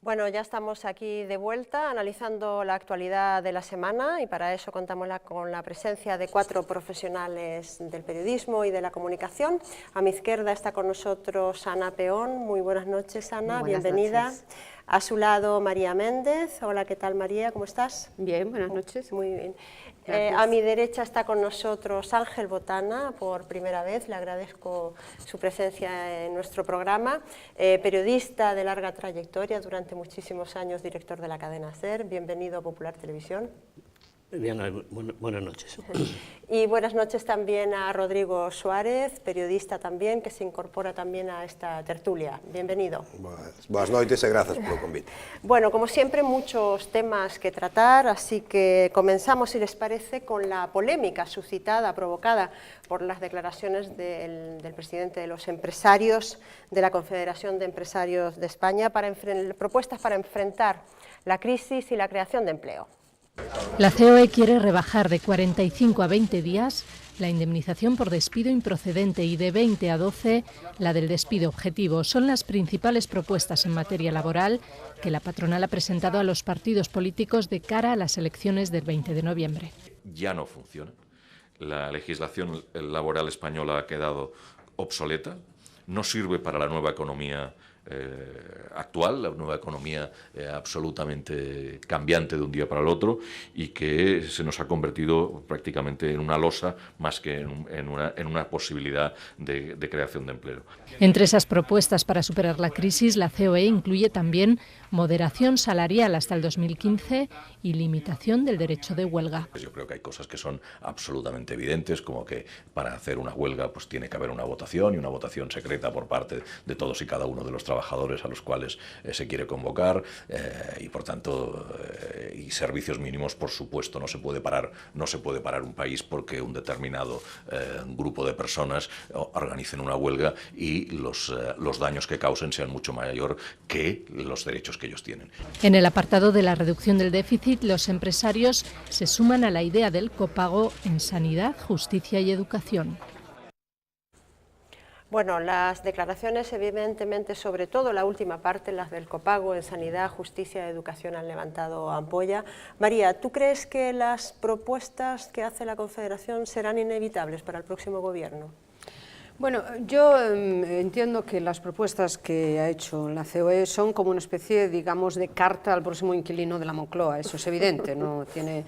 Bueno, ya estamos aquí de vuelta analizando la actualidad de la semana y para eso contamos con la presencia de 4 profesionales del periodismo y de la comunicación. A mi izquierda está con nosotros Ana Peón. Muy buenas noches, Ana, bienvenida. Noches. A su lado María Méndez. Hola, ¿qué tal, María? ¿Cómo estás? Bien, buenas noches. Muy bien. A mi derecha está con nosotros Ángel Botana, por primera vez, le agradezco su presencia en nuestro programa, periodista de larga trayectoria, durante muchísimos años director de la cadena SER, bienvenido a Popular Televisión. Bien, buenas noches. Y buenas noches también a Rodrigo Suárez, periodista también, que se incorpora también a esta tertulia. Bienvenido. Buenas noches y gracias por el convite. Bueno, como siempre, muchos temas que tratar, así que comenzamos, si les parece, con la polémica suscitada, provocada por las declaraciones del presidente de los empresarios de la Confederación de Empresarios de España, propuestas para enfrentar la crisis y la creación de empleo. La COE quiere rebajar de 45 a 20 días la indemnización por despido improcedente y de 20 a 12 la del despido objetivo. Son las principales propuestas en materia laboral que la patronal ha presentado a los partidos políticos de cara a las elecciones del 20 de noviembre. Ya no funciona. La legislación laboral española ha quedado obsoleta, no sirve para la nueva economía actual, la nueva economía absolutamente cambiante de un día para el otro y que se nos ha convertido prácticamente en una losa más que en una posibilidad de creación de empleo. Entre esas propuestas para superar la crisis, la COE incluye también moderación salarial hasta el 2015 y limitación del derecho de huelga. Yo creo que hay cosas que son absolutamente evidentes, como que para hacer una huelga pues tiene que haber una votación y una votación secreta por parte de todos y cada uno de los trabajadores a los cuales se quiere convocar y por tanto y servicios mínimos, por supuesto. No se puede parar un país porque un determinado grupo de personas organicen una huelga y los daños que causen sean mucho mayor que los derechos que ellos tienen. En el apartado de la reducción del déficit, los empresarios se suman a la idea del copago en sanidad, justicia y educación. Bueno, las declaraciones, evidentemente, sobre todo la última parte, las del copago en sanidad, justicia y educación, han levantado ampolla. María, ¿tú crees que las propuestas que hace la Confederación serán inevitables para el próximo gobierno? Bueno, yo entiendo que las propuestas que ha hecho la COE son como una especie, digamos, de carta al próximo inquilino de la Moncloa. Eso es evidente, no tiene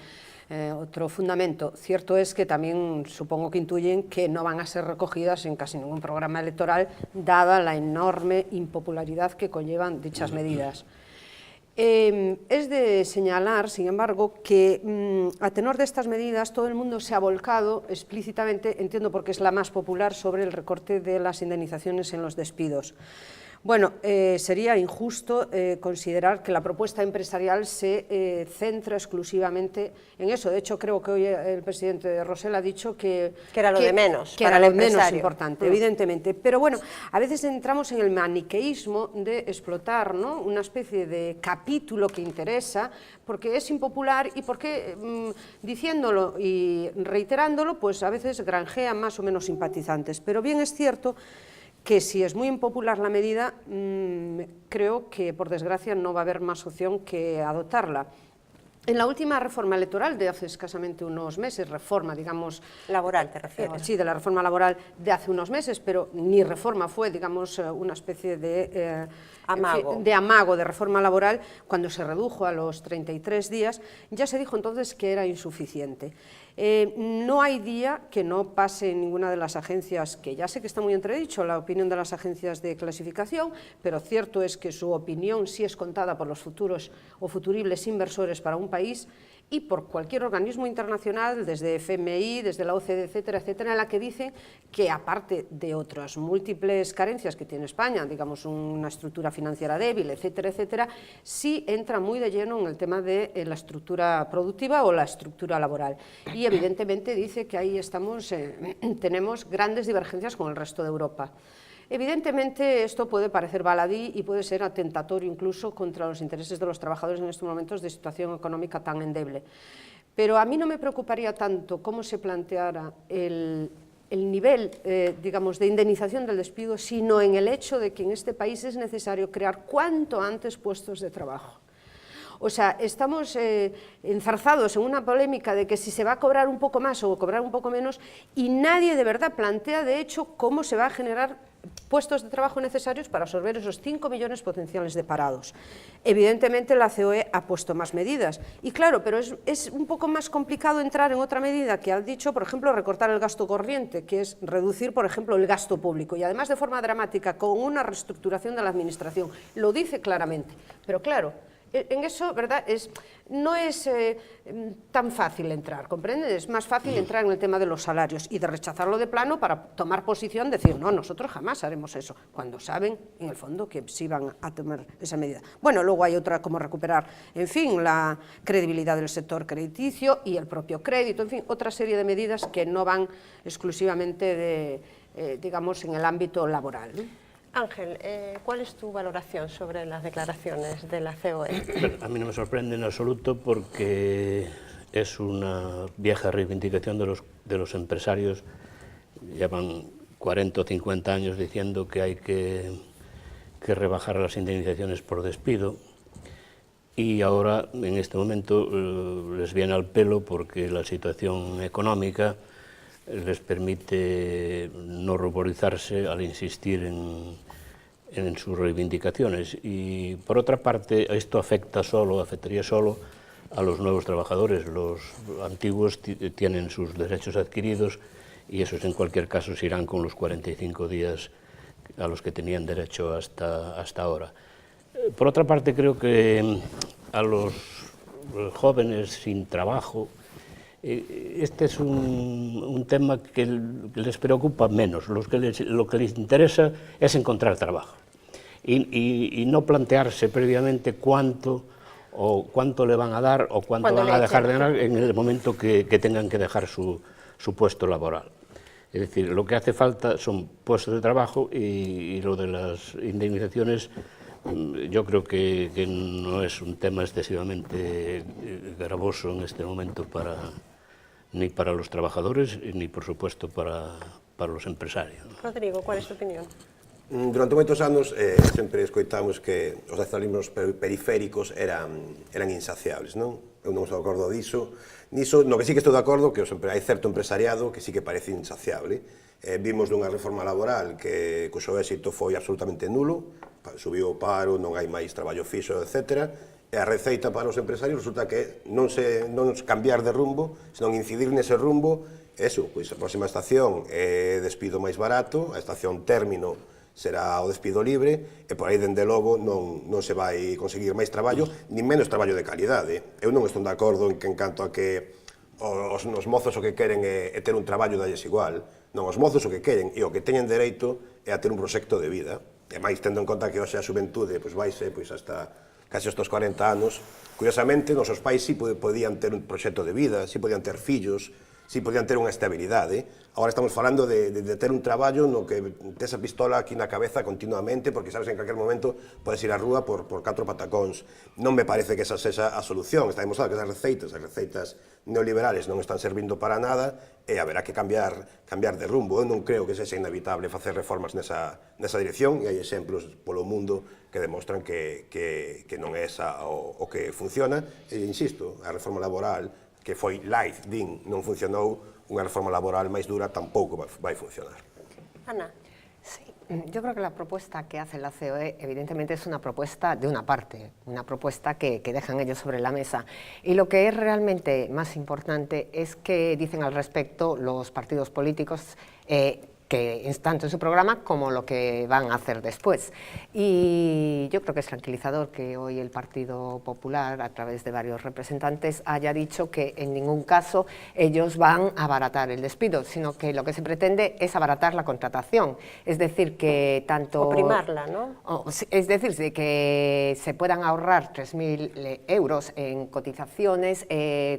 otro fundamento. Cierto es que también supongo que intuyen que no van a ser recogidas en casi ningún programa electoral, dada la enorme impopularidad que conllevan dichas medidas. Es de señalar, sin embargo, que a tenor de estas medidas todo el mundo se ha volcado explícitamente, entiendo porque es la más popular, sobre el recorte de las indemnizaciones en los despidos. Bueno, sería injusto considerar que la propuesta empresarial se centra exclusivamente en eso. De hecho, creo que hoy el presidente Rosell ha dicho que era lo de menos, que era lo menos importante, evidentemente. Pero bueno, a veces entramos en el maniqueísmo de explotar, ¿no?, una especie de capítulo que interesa, porque es impopular y porque diciéndolo y reiterándolo, pues a veces granjea más o menos simpatizantes. Pero bien es cierto que si es muy impopular la medida, creo que, por desgracia, no va a haber más opción que adoptarla. En la última reforma electoral de hace escasamente unos meses, reforma, digamos... Laboral, ¿te refieres? Sí, de la reforma laboral de hace unos meses, pero ni reforma fue, digamos, una especie de... amago de reforma laboral, cuando se redujo a los 33 días, ya se dijo entonces que era insuficiente. No hay día que no pase en ninguna de las agencias, que ya sé que está muy entredicho la opinión de las agencias de clasificación, pero cierto es que su opinión sí es contada por los futuros o futuribles inversores para un país y por cualquier organismo internacional, desde FMI, desde la OCDE, etcétera, etcétera, en la que dice que, aparte de otras múltiples carencias que tiene España, digamos una estructura financiera débil, etcétera, etcétera, sí entra muy de lleno en el tema de la estructura productiva o la estructura laboral. Y evidentemente dice que ahí estamos, tenemos grandes divergencias con el resto de Europa. Evidentemente esto puede parecer baladí y puede ser atentatorio incluso contra los intereses de los trabajadores en estos momentos de situación económica tan endeble. pero a mí no me preocuparía tanto cómo se planteara el nivel, digamos, de indemnización del despido, sino en el hecho de que en este país es necesario crear cuanto antes puestos de trabajo. O sea, estamos enzarzados en una polémica de que si se va a cobrar un poco más o cobrar un poco menos, y nadie de verdad plantea, de hecho, cómo se va a generar puestos de trabajo necesarios para absorber esos 5 millones potenciales de parados. Evidentemente la COE ha puesto más medidas, y claro, pero es un poco más complicado entrar en otra medida que ha dicho, por ejemplo, recortar el gasto corriente, que es reducir, por ejemplo, el gasto público, y además de forma dramática, con una reestructuración de la administración. Lo dice claramente, pero claro, en eso, ¿verdad?, no es tan fácil entrar, ¿comprenden? Es más fácil entrar en el tema de los salarios y de rechazarlo de plano para tomar posición, decir, no, nosotros jamás haremos eso, cuando saben, en el fondo, que sí van a tomar esa medida. Bueno, luego hay otra, como recuperar, en fin, la credibilidad del sector crediticio y el propio crédito, en fin, otra serie de medidas que no van exclusivamente digamos, en el ámbito laboral, ¿no? Ángel, ¿cuál es tu valoración sobre las declaraciones de la COE? A mí no me sorprende en absoluto porque es una vieja reivindicación de los empresarios. Llevan 40 o 50 años diciendo que hay que rebajar las indemnizaciones por despido, y ahora, en este momento, les viene al pelo porque la situación económica les permite no ruborizarse al insistir en sus reivindicaciones. Y por otra parte, esto afectaría solo a los nuevos trabajadores. Los antiguos tienen sus derechos adquiridos y esos en cualquier caso se irán con los 45 días a los que tenían derecho hasta ahora. Por otra parte, creo que a los jóvenes sin trabajo, este es un tema que les preocupa menos. Lo que les interesa es encontrar trabajo y no plantearse previamente cuánto le van a dar o cuánto van a dejar de dar en el momento que tengan que dejar su puesto laboral. Es decir, lo que hace falta son puestos de trabajo, y lo de las indemnizaciones yo creo que no es un tema excesivamente gravoso en este momento ni para los trabajadores ni, por supuesto, para los empresarios. Rodrigo, ¿cuál es tu opinión? Durante moitos anos sempre escoitamos que os nacionalismos periféricos eran insaciables, non? Eu non estou de acordo diso. Niso, no que sí que estou de acordo, que hai certo empresariado que sí que parece insaciable. Vimos dunha reforma laboral cuxo éxito foi absolutamente nulo, subiu o paro, non hai máis traballo fixo, etc. E a receita para os empresarios resulta que non cambiar de rumbo, senón incidir nese rumbo. Eso, pois a próxima estación é despido máis barato, a estación término será o despido libre, e por aí, dende logo, non se vai conseguir máis traballo, nin menos traballo de calidade. Eu non estou de acordo en canto a que os mozos o que queren é ter un traballo dalles igual. Non, os mozos o que queren e o que teñen dereito é a ter un proxecto de vida. E máis, tendo en conta que hoxe a xuventude vaise hasta case estos 40 anos, curiosamente, nosos pais sí podían ter un proxecto de vida, sí podían ter fillos, sí podían ter unha estabilidade. Agora estamos falando de ter un traballo no que tes a pistola aquí na cabeza continuamente, porque sabes que en calquer momento podes ir á rúa por 4 patacóns. Non me parece que esa sexa a solución. Está demostrado que as receitas neoliberales non están servindo para nada, e haberá que cambiar de rumbo. Eu non creo que sexa inevitable facer reformas nesa dirección, e hai exemplos polo mundo que demostran que non é esa o que funciona. E insisto, a reforma laboral que foi light, non funcionou, unha reforma laboral máis dura tampouco vai funcionar. Ana. Sí, yo creo que la propuesta que hace la COE evidentemente es una propuesta de una parte, una propuesta que dejan ellos sobre la mesa. Y lo que es realmente más importante es que dicen al respecto los partidos políticos que tanto en su programa como lo que van a hacer después. Y yo creo que es tranquilizador que hoy el Partido Popular, a través de varios representantes, haya dicho que en ningún caso ellos van a abaratar el despido, sino que lo que se pretende es abaratar la contratación. Es decir, que tanto... O primarla, ¿no? Es decir, que se puedan ahorrar 3.000 euros en cotizaciones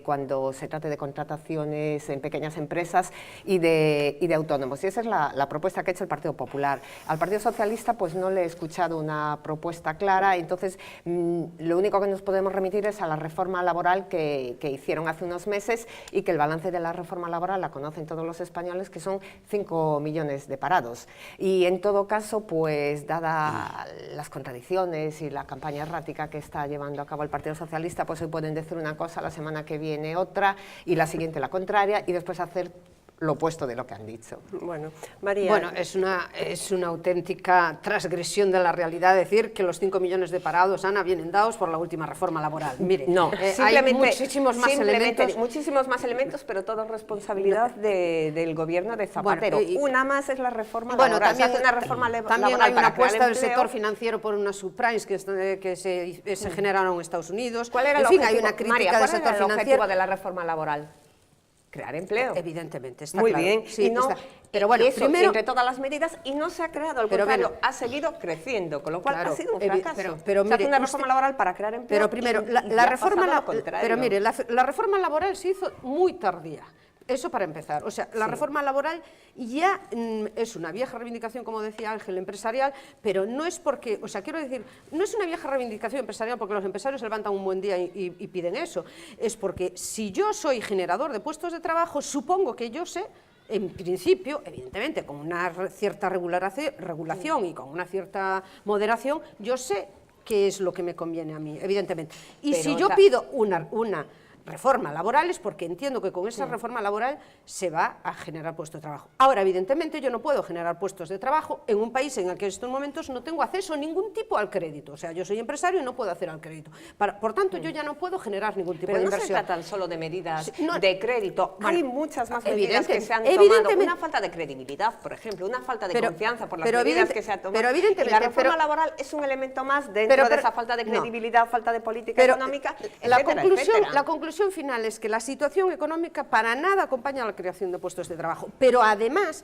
cuando se trate de contrataciones en pequeñas empresas y de autónomos. Y esa es la propuesta que ha hecho el Partido Popular. Al Partido Socialista pues no le he escuchado una propuesta clara, entonces lo único que nos podemos remitir es a la reforma laboral que hicieron hace unos meses y que el balance de la reforma laboral la conocen todos los españoles, que son 5 millones de parados. Y en todo caso, pues dada las contradicciones y la campaña errática que está llevando a cabo el Partido Socialista, pues hoy pueden decir una cosa, la semana que viene otra y la siguiente la contraria y después hacer lo opuesto de lo que han dicho. Bueno, María. Bueno, es una auténtica transgresión de la realidad decir que los 5 millones de parados, Ana, vienen dados por la última reforma laboral. Mire, no, hay muchísimos más elementos, pero todo responsabilidad del gobierno de Zapatero. Bueno, una más es la reforma laboral. También hay una apuesta del sector financiero por unas subprimes que se generaron en Estados Unidos. ¿Cuál era el objetivo? Hay una crítica del sector financiero de la reforma laboral. Crear empleo. Evidentemente, está muy claro. bien. Sí, y no, pero bueno, eso, primero, entre todas las medidas, y no se ha creado, al contrario, ha seguido creciendo, con lo cual ha sido un fracaso. Pero se hace una reforma laboral para crear empleo. Pero primero, la reforma laboral se hizo muy tardía. Eso para empezar. O sea, la reforma laboral ya es una vieja reivindicación, como decía Ángel, empresarial, pero no es porque, o sea, quiero decir, no es una vieja reivindicación empresarial porque los empresarios se levantan un buen día y piden eso. Es porque si yo soy generador de puestos de trabajo, supongo que yo sé, en principio, evidentemente, con una cierta regulación y con una cierta moderación, yo sé qué es lo que me conviene a mí, evidentemente. Y pero si yo pido una reforma laboral es porque entiendo que con esa reforma laboral se va a generar puestos de trabajo. Ahora, evidentemente, yo no puedo generar puestos de trabajo en un país en el que en estos momentos no tengo acceso a ningún tipo al crédito. O sea, yo soy empresario y no puedo hacer al crédito. Por tanto, yo ya no puedo generar ningún tipo de inversión. Pero no se trata solo de medidas de crédito. Hay muchas más medidas que se han tomado. Una falta de credibilidad, por ejemplo, una falta de confianza por las medidas que se han tomado. Y la reforma laboral es un elemento más dentro de esa falta de credibilidad, falta de política económica, etcétera. La conclusión final es que la situación económica para nada acompaña a la creación de puestos de trabajo, pero además,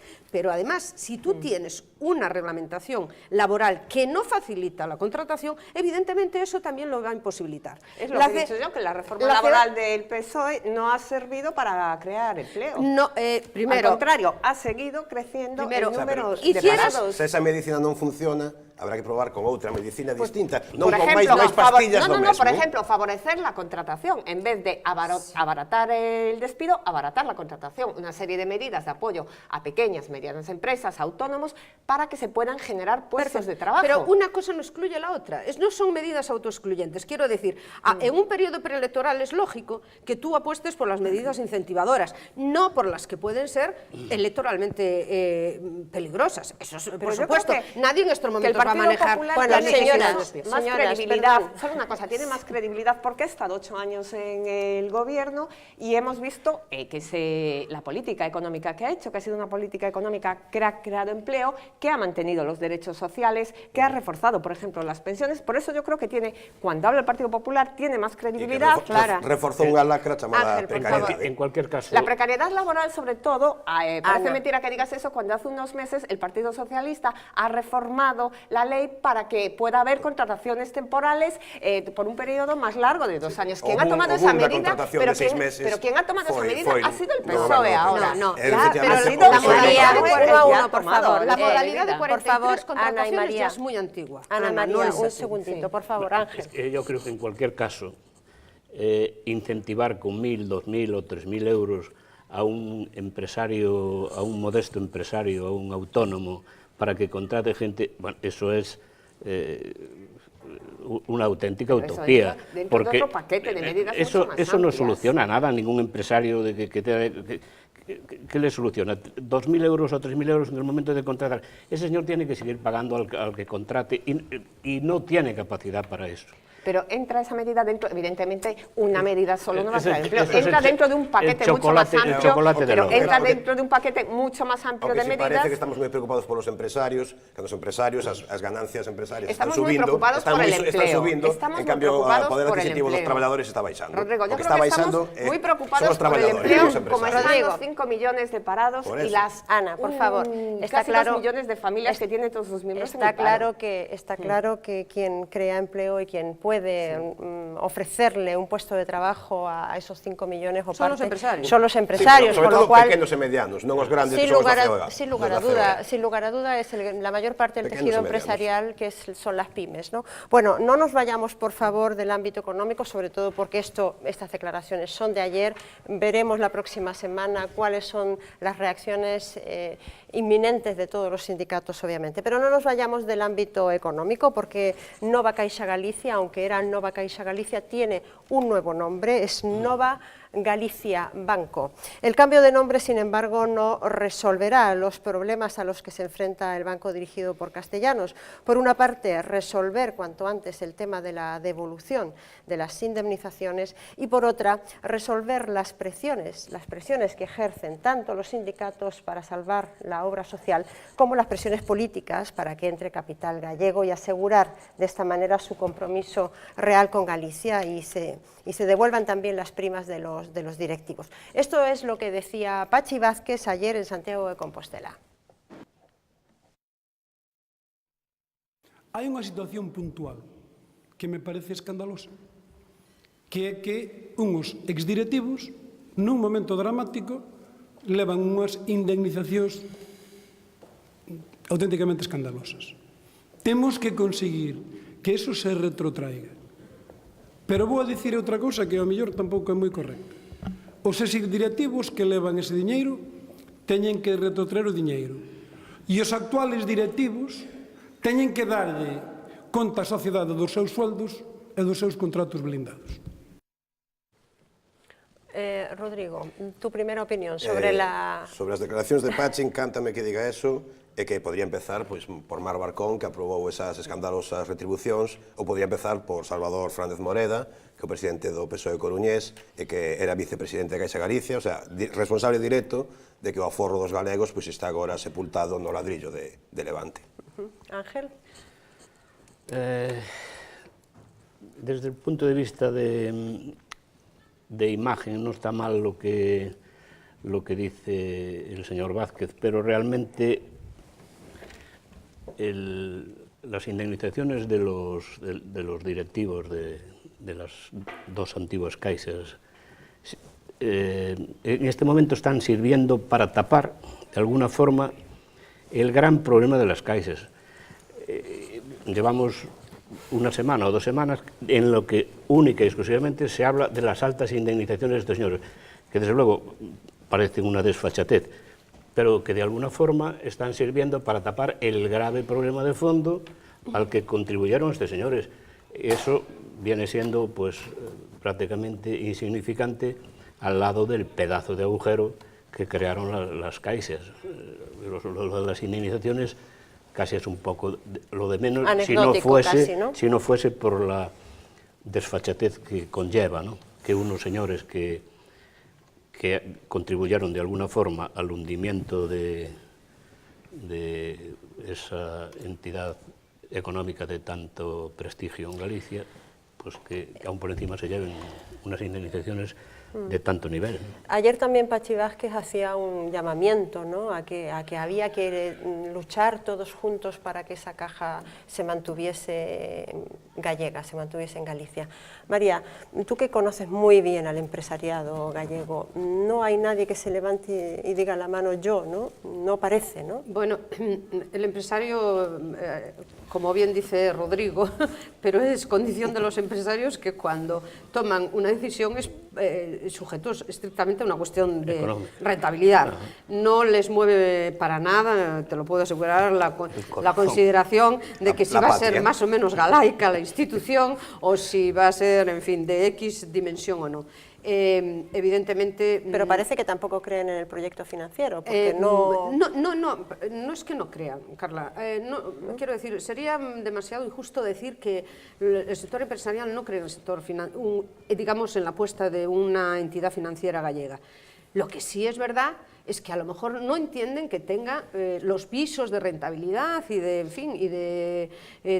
si tú tienes una reglamentación laboral que no facilita la contratación, evidentemente eso también lo va a imposibilitar. Es lo que he dicho yo, que la reforma laboral del PSOE no ha servido para crear empleo. No, primero, al contrario, ha seguido creciendo el número de parados. Se esa medicina non funciona, habrá que probar con outra medicina distinta, non con máis pastillas do mesmo. Por ejemplo, favorecer la contratación, en vez de abaratar el despido, abaratar la contratación, una serie de medidas de apoyo a pequeñas, medianas empresas, autónomos, para que se puedan generar puestos de trabajo. Pero una cosa no excluye la otra, no son medidas autoexcluyentes, quiero decir, en un periodo preelectoral es lógico que tú apuestes por las medidas incentivadoras, no por las que pueden ser electoralmente peligrosas, eso es, por supuesto, nadie en estos momentos va a manejar la necesidad. Más credibilidad, solo una cosa, tiene más credibilidad porque ha estado 8 años en el gobierno y hemos visto que la política económica que ha hecho, que ha sido una política económica que ha creado empleo, que ha mantenido los derechos sociales, que ha reforzado, por ejemplo, las pensiones. Por eso yo creo que cuando habla el Partido Popular, tiene más credibilidad. Reforzó unha lacra chamada precariedad. En cualquier caso... La precariedad laboral, sobre todo, parece mentira que digas eso cuando hace unos meses el Partido Socialista ha reformado la ley para que pueda haber contrataciones temporales por un periodo más largo de 2 años. ¿Quién ha tomado esa medida? Pero ¿quién ha tomado esa medida? Ha sido el PSOE ahora. Pero ha sido la modalidad de 41, por favor. La modalidad de 43 contrataciones ya es muy antigua. Ana María, un segundito, por favor, Ángel. Yo creo que en cualquier caso, incentivar con 1.000, 2.000 o 3.000 euros a un empresario, a un modesto empresario, a un autónomo, para que contrate gente, bueno, eso es una auténtica utopía. Porque de otro paquete de medidas eso no soluciona nada a ningún empresario ¿qué le soluciona? 2.000 euros o 3.000 euros en el momento de contratar. Ese señor tiene que seguir pagando al que contrate y no tiene capacidad para eso. Pero entra esa medida dentro, evidentemente, una medida solo no va a traer empleo. Entra dentro de un paquete mucho más amplio, pero entra dentro de un paquete mucho más amplio de medidas. Parece que estamos moi preocupados polos empresarios, que os empresarios, as ganancias empresarias están subindo, están subindo, en cambio o poder adquisitivo dos traballadores está baixando. Rodrigo, yo creo que estamos muy preocupados por el empleo, como están los 5 millones de parados y las, Ana, por favor, casi 2 millones de familias que tienen todos sus miembros en el paro. Está claro que quien crea empleo y quien puede puede ofrecerle un puesto de trabajo a esos 5 millones o son parte. los empresarios. Son los empresarios, sobre con lo todo cual, pequenos e medianos, non os grandes sin que son os lugar, da COE. sin lugar a duda es la mayor parte del Pequeños tejido y medianos. empresarial que son las pymes, ¿no? Bueno, no nos vayamos por favor del ámbito económico, sobre todo porque estas declaraciones son de ayer. Veremos la próxima semana cuáles son las reacciones inminentes de todos los sindicatos, obviamente. Pero no nos vayamos del ámbito económico, porque Nova Caixa Galicia, aunque era Nova Caixa Galicia, tiene un nuevo nombre, es Nova Galicia Banco. El cambio de nombre, sin embargo, no resolverá los problemas a los que se enfrenta el banco dirigido por Castellanos. Por una parte, resolver cuanto antes el tema de la devolución de las indemnizaciones y, por otra, resolver las presiones que ejercen tanto los sindicatos para salvar la obra social como las presiones políticas para que entre capital gallego y asegurar de esta manera su compromiso real con Galicia y se devuelvan también las primas de los directivos. Esto es lo que decía Pachi Vázquez ayer en Santiago de Compostela. Hai unha situación puntual que me parece escandalosa, que é que unhos exdirectivos, nun momento dramático, levan unhas indemnizacións auténticamente escandalosas. Temos que conseguir que eso se retrotraiga. Pero vou a dicir outra cousa que ao mellor tampouco é moi correcta. Os exdirectivos que levan ese diñeiro teñen que retrotraer o diñeiro. E os actuales directivos teñen que darlle conta á sociedade dos seus sueldos e dos seus contratos blindados. Rodrigo, tu primeira opinión sobre Sobre as declaracións de Pachi, encántame que diga eso, e que podría empezar por Mar Barcón, que aprobou esas escandalosas retribucións, ou podría empezar por Salvador Fernández Moreda, que é o presidente do PSOE coruñés, e que era vicepresidente de Caixa Galicia, o sea, responsable directo de que o aforro dos galegos está agora sepultado no ladrillo de Levante. Ángel? Desde el punto de vista de imagen, no está mal lo que dice el señor Vázquez, pero realmente las indemnizaciones de los directivos de las dos antiguas caixas en este momento están sirviendo para tapar de alguna forma el gran problema de las caixas. Llevamos una semana o 2 semanas en lo que única y exclusivamente se habla de las altas indemnizaciones de estos señores, que desde luego parecen una desfachatez, pero que de alguna forma están sirviendo para tapar el grave problema de fondo al que contribuyeron estos señores. Eso viene siendo pues prácticamente insignificante al lado del pedazo de agujero que crearon las caixas. Lo de las indemnizaciones casi es un poco lo de menos si no fuese por la desfachatez que conlleva, ¿no? Que unos señores que contribuyeron de alguna forma al hundimiento de esa entidad económica de tanto prestigio en Galicia, pues que aún por encima se lleven unas indemnizaciones de tanto nivel. Ayer también Pachi Vázquez hacía un llamamiento, ¿no?, a que había que luchar todos juntos para que esa caja se mantuviese gallega, se mantuviese en Galicia. María, tú que conoces muy bien al empresariado gallego, no hay nadie que se levante y diga la mano yo, ¿no? No parece, ¿no? Bueno, el empresario, como bien dice Rodrigo, pero es condición de los empresarios que cuando toman una decisión es sujetos estrictamente a una cuestión de rentabilidad. No les mueve para nada, te lo puedo asegurar, la consideración de que si va a ser más o menos galaica la institución o si va a ser, en fin, de X dimensión o no. Evidentemente... Pero parece que tampoco creen en el proyecto financiero, porque no es que no crean, Carla. Quiero decir, sería demasiado injusto decir que el sector empresarial no cree en el sector digamos, en la apuesta de una entidad financiera gallega. Lo que sí es verdad es que a lo mejor no entienden que tenga los visos de rentabilidad y de, en fin, y de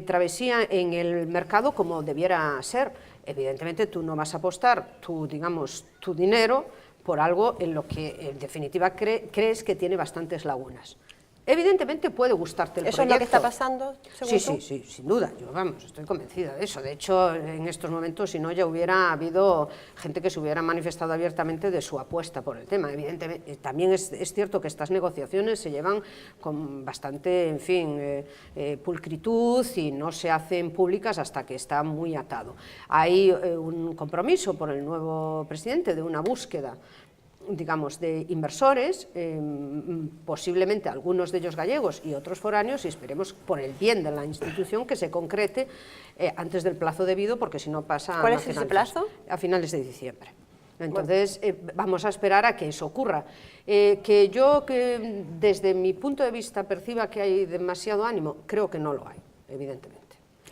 travesía en el mercado como debiera ser. Evidentemente tú no vas a apostar tu dinero por algo en lo que en definitiva crees que tiene bastantes lagunas. Evidentemente puede gustarte el proyecto. ¿Eso es lo que está pasando, según tú? Sí, sin duda, yo estoy convencida de eso. De hecho, en estos momentos, si no, ya hubiera habido gente que se hubiera manifestado abiertamente de su apuesta por el tema. Evidentemente, también es cierto que estas negociaciones se llevan con bastante, en fin, pulcritud y no se hacen públicas hasta que está muy atado. Hay un compromiso por el nuevo presidente de una búsqueda, digamos, de inversores, posiblemente algunos de ellos gallegos y otros foráneos, y esperemos por el bien de la institución que se concrete antes del plazo debido, porque si no pasa... ¿Cuál es ese plazo? A finales de diciembre. Entonces, vamos a esperar a que eso ocurra. Que yo, desde mi punto de vista, perciba que hay demasiado ánimo, creo que no lo hay, evidentemente.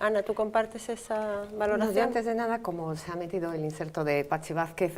Ana, ¿tú compartes esa valoración? Yo, antes de nada, como se ha metido el inserto de Pachi Vázquez,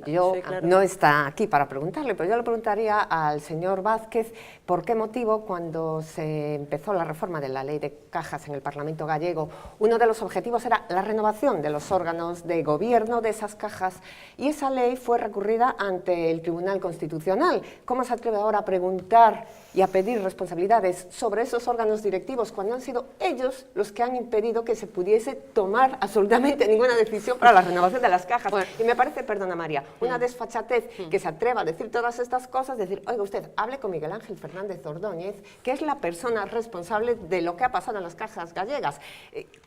yo, sí, claro, no está aquí para preguntarle, pero yo le preguntaría al señor Vázquez por qué motivo, cuando se empezó la reforma de la ley de cajas en el Parlamento gallego, uno de los objetivos era la renovación de los órganos de gobierno de esas cajas, y esa ley fue recurrida ante el Tribunal Constitucional. ¿Cómo se atreve ahora a preguntar y a pedir responsabilidades sobre esos órganos directivos cuando han sido ellos los que han impedido que se pudiese tomar absolutamente ninguna decisión para la renovación de las cajas? Bueno, y me parece, perdona María, una desfachatez que se atreva a decir todas estas cosas, decir, oiga usted, hable con Miguel Ángel Fernández Ordóñez, que es la persona responsable de lo que ha pasado en las cajas gallegas.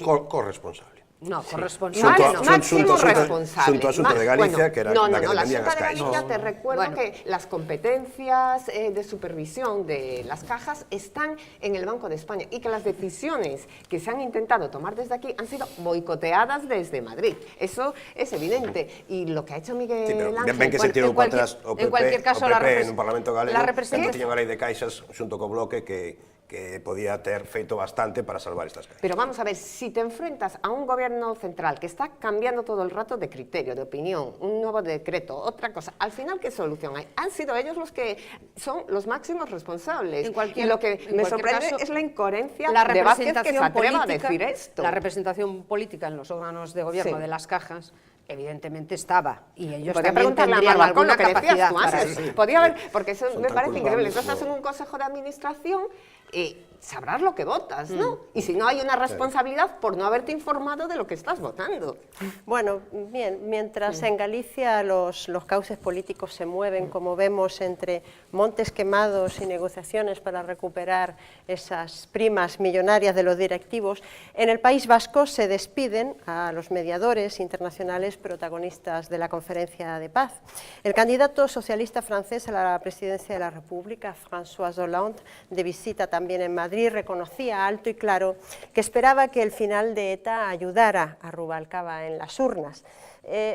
Corresponsable. No, corresponsable no. Máximo responsable. Junto a Asunto de Galicia, que era la que dependía de las cajas. Junta de Galicia, te recuerdo que las competencias de supervisión de las cajas están en el Banco de España y que las decisiones que se han intentado tomar desde aquí han sido boicoteadas desde Madrid. Eso es evidente. Y lo que ha hecho Miguel Ángel... Ven que se tirou para atrás o PP en un Parlamento galego, que tiña unha lei de caixas xunto co Bloque que podía ter feito bastante para salvar estas caixas. Pero vamos a ver, si te enfrentas a un gobierno central que está cambiando todo el rato de criterio, de opinión, un nuevo decreto, otra cosa, al final, ¿qué solución hay? Han sido ellos los que son los máximos responsables. Y lo que me sorprende es la incoherencia de Vázquez que se atreva a decir esto. La representación política en los órganos de gobierno de las cajas evidentemente estaba, y ellos podría también tendrían alguna capacidad para eso. Podría haber, porque eso me parece increíble. Tú estás en un consejo de administración y sabrás lo que votas, ¿no? Y si no, hay una responsabilidad por no haberte informado de lo que estás votando. Bueno, bien, mientras en Galicia los cauces políticos se mueven, como vemos, entre montes quemados y negociaciones para recuperar esas primas millonarias de los directivos, en el País Vasco se despiden a los mediadores internacionales protagonistas de la Conferencia de Paz. El candidato socialista francés a la presidencia de la República, François Hollande, de visita también en Madrid, reconocía alto y claro que esperaba que el final de ETA ayudara a Rubalcaba en las urnas.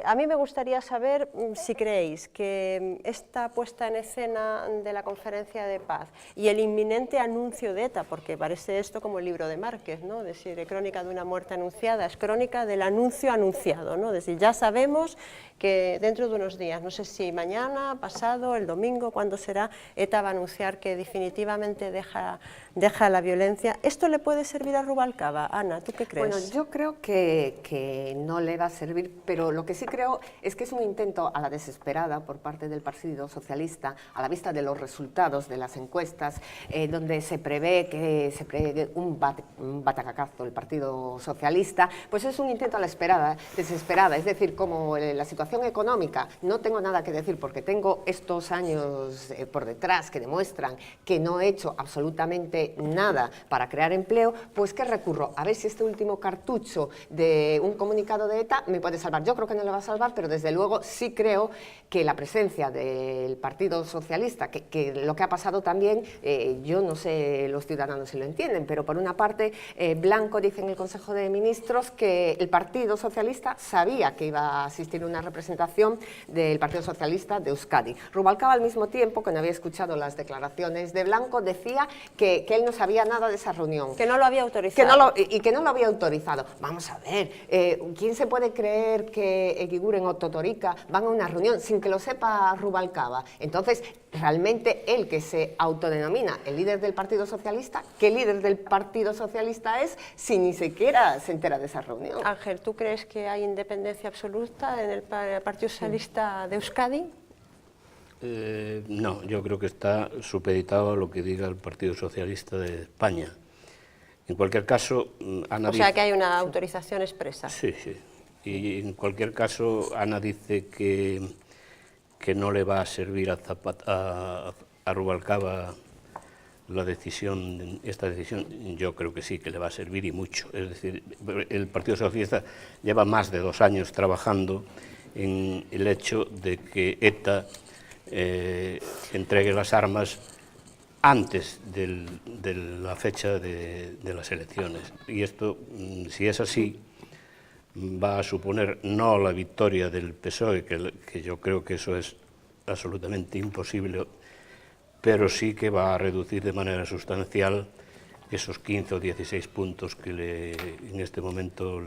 A mí me gustaría saber si creéis que esta puesta en escena de la Conferencia de Paz y el inminente anuncio de ETA, porque parece esto como el libro de Márquez, ¿no? Es decir, crónica de una muerte anunciada, es crónica del anuncio anunciado, ¿no? Es decir, ya sabemos que dentro de unos días, no sé si mañana, pasado, el domingo, cuándo será, ETA va a anunciar que definitivamente deja la violencia. ¿Esto le puede servir a Rubalcaba? Ana, ¿tú qué crees? Bueno, yo creo que no le va a servir, pero lo que sí creo es que es un intento a la desesperada por parte del Partido Socialista, a la vista de los resultados de las encuestas, donde se prevé un batacazo el Partido Socialista, pues es un intento a la desesperada, es decir, como la situación económica, no tengo nada que decir porque tengo estos años por detrás que demuestran que no he hecho absolutamente nada para crear empleo, pues ¿qué recurro? A ver si este último cartucho de un comunicado de ETA me puede salvar. Yo creo que no le va a salvar, pero desde luego sí creo que la presencia del Partido Socialista, que lo que ha pasado también, yo no sé los ciudadanos si lo entienden, pero por una parte Blanco dice en el Consejo de Ministros que el Partido Socialista sabía que iba a asistir una representación del Partido Socialista de Euskadi. Rubalcaba, al mismo tiempo, que no había escuchado las declaraciones de Blanco, decía que él no sabía nada de esa reunión. Que no lo había autorizado. Que no lo había autorizado. Vamos a ver, ¿quién se puede creer que Eguiguren o Totorica van a una reunión sin que lo sepa Rubalcaba? Entonces, realmente él, que se autodenomina el líder del Partido Socialista, ¿qué líder del Partido Socialista es si ni siquiera se entera de esa reunión? Ángel, ¿tú crees que hay independencia absoluta en el Partido Socialista de Euskadi? No, yo creo que está supeditado a lo que diga el Partido Socialista de España. En cualquier caso, Ana O sea que hay una autorización expresa. Sí, sí. Y en cualquier caso, Ana dice que no le va a servir a Rubalcaba esta decisión. Yo creo que sí, que le va a servir y mucho. Es decir, el Partido Socialista lleva más de 2 años trabajando en el hecho de que ETA entregue las armas antes de la fecha de las elecciones. Y esto, si es así, va a suponer no la victoria del PSOE, que yo creo que eso es absolutamente imposible, pero sí que va a reducir de manera sustancial esos 15 o 16 puntos que en este momento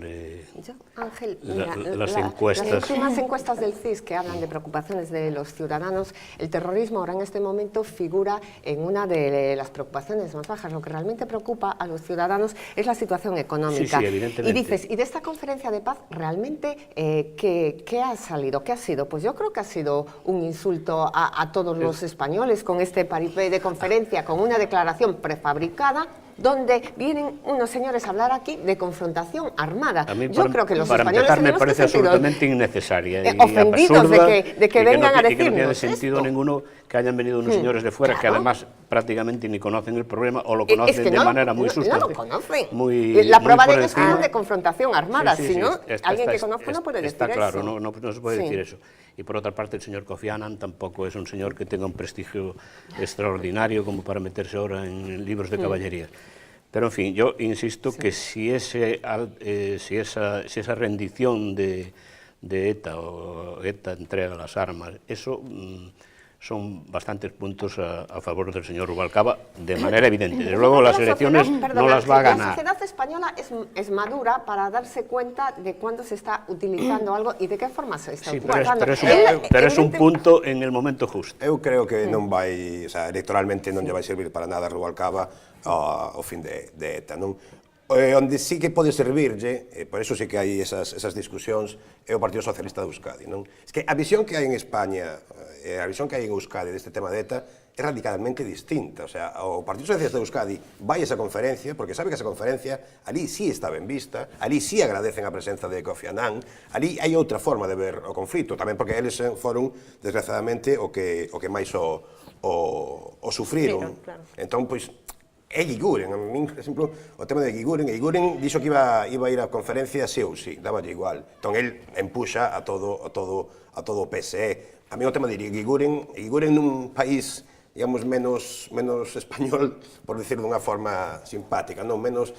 Ángel, las encuestas... Las últimas encuestas del CIS que hablan de preocupaciones de los ciudadanos, el terrorismo ahora en este momento figura en una de las preocupaciones más bajas. Lo que realmente preocupa a los ciudadanos es la situación económica. Sí, evidentemente. Y dices, ¿y de esta conferencia de paz realmente qué ha salido? ¿Qué ha sido? Pues yo creo que ha sido un insulto a todos los españoles con este paripé de conferencia, con una declaración prefabricada, donde vienen unos señores a hablar aquí de confrontación armada. Yo creo que los españoles empezar, me parece absolutamente innecesaria y ofendidos absurda, de que vengan a decirnos que no tiene sentido ninguno que hayan venido unos señores de fuera que además prácticamente ni conocen el problema o lo conocen de manera muy sustantiva. No lo conocen. La prueba de ello es que es de confrontación armada, sí, si no, está, alguien que conozca no puede decir eso. Está claro, no se puede decir eso. Y por otra parte, el señor Kofi Annan tampoco es un señor que tenga un prestigio extraordinario como para meterse ahora en libros de caballería. Pero, en fin, yo insisto que si esa rendición de ETA o ETA entrega las armas, eso son bastantes puntos a favor del señor Rubalcaba, de manera evidente. Desde luego las elecciones no las va a ganar. La sociedad española es madura para darse cuenta de cuándo se está utilizando algo y de qué forma se está utilizando. Pero es un punto en el momento justo. Eu creo que non vai, o sea, electoralmente non lle vai servir para nada a Rubalcaba ao fin de ETA, non? Onde sí que pode servirlle, por eso sí que hai esas discusións, é o Partido Socialista de Euskadi, non? Es que a visión que hai en España, a visión que hai en Euskadi deste tema de ETA é radicalmente distinta, o sea, o Partido Socialista de Euskadi vai a esa conferencia, porque sabe que esa conferencia ali sí está ben vista, ali sí agradecen a presenza de Kofi Annan, ali hai outra forma de ver o conflito, tamén porque eles foron, desgraciadamente, o que máis o sufriron. Entón, pois, é Guiguren, a min, por exemplo, o tema de Guiguren dixo que iba a ir á conferencia sí ou sí, dáballe igual. Entón, el empuxa a todo o PSE. A mí o tema de Guiguren nun país, digamos, menos español, por decir dunha forma simpática, non menos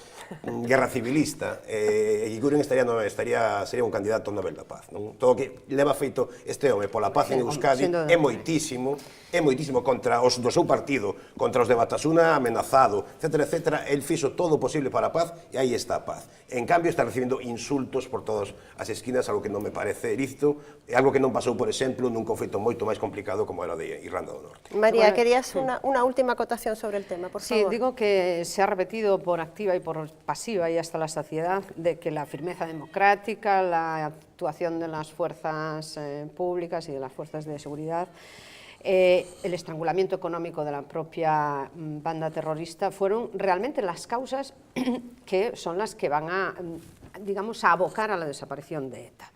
guerra civilista, Guiguren sería un candidato a Nobel da Paz, non? Todo o que leva feito este home pola paz en Euskadi é moitísimo contra os do seu partido, contra os de Batasuna amenazado, etcétera, el fixo todo o posible para a paz e aí está a paz. En cambio, está recibindo insultos por todas as esquinas, algo que non me parece lícito, é algo que non pasou, por exemplo, nun conflito moito máis complicado como era o de Irlanda do Norte. María, querías una última acotación sobre el tema, por favor. Sí, digo que se ha repetido por activa y por pasiva y hasta la saciedad de que la firmeza democrática, la actuación de las fuerzas públicas y de las fuerzas de seguridad, el estrangulamiento económico de la propia banda terrorista fueron realmente las causas que son las que van a, digamos, a abocar a la desaparición de ETA.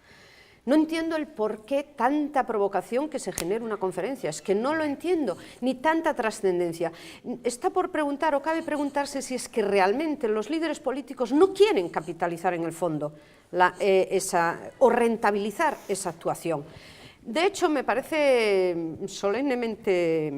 No entiendo el por qué tanta provocación que se genere una conferencia, es que no lo entiendo, ni tanta trascendencia. Está por preguntar, o cabe preguntarse, si es que realmente los líderes políticos no quieren capitalizar en el fondo o rentabilizar esa actuación. De hecho, me parece solemnemente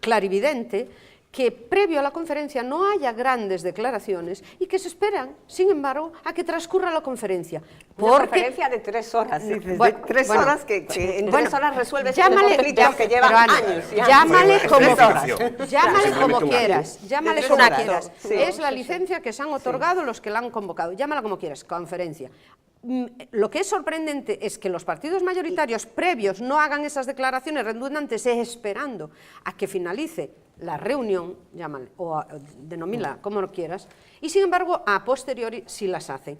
clarividente que previo a la conferencia no haya grandes declaraciones y que se esperan, sin embargo, a que transcurra la conferencia. Una conferencia de 3 horas, dices, de 3 horas que en 3 horas resuelves un conflicto que lleva años. Llámale como quieras, llámale como quieras. Es la licencia que se han otorgado los que la han convocado, llámala como quieras, conferencia. Lo que es sorprendente es que los partidos mayoritarios previos no hagan esas declaraciones redundantes esperando a que finalice la reunión, llámale, o denomínala como lo quieras, y sin embargo a posteriori sí las hacen.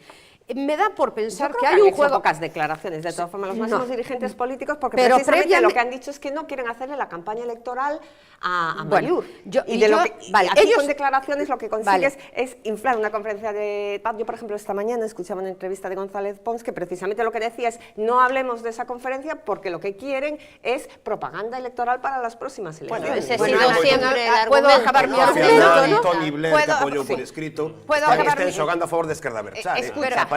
Me da por pensar Yo creo que hay un hecho juego... pocas declaraciones, de todas formas, los máximos dirigentes políticos, porque pero precisamente lo que han dicho es que no quieren hacerle la campaña electoral a Mayur. Aquí con declaraciones lo que consigues es inflar una conferencia de paz. Yo, por ejemplo, esta mañana escuchaba una entrevista de González Pons que precisamente lo que decía es no hablemos de esa conferencia porque lo que quieren es propaganda electoral para las próximas elecciones. Bueno, ese ha sido siempre el argumento. ¿Puedo acabar mi argumento? ¿No? Tony Blair, que apoyó por escrito, están xogando a favor de Esquerda Berchale. Escucha,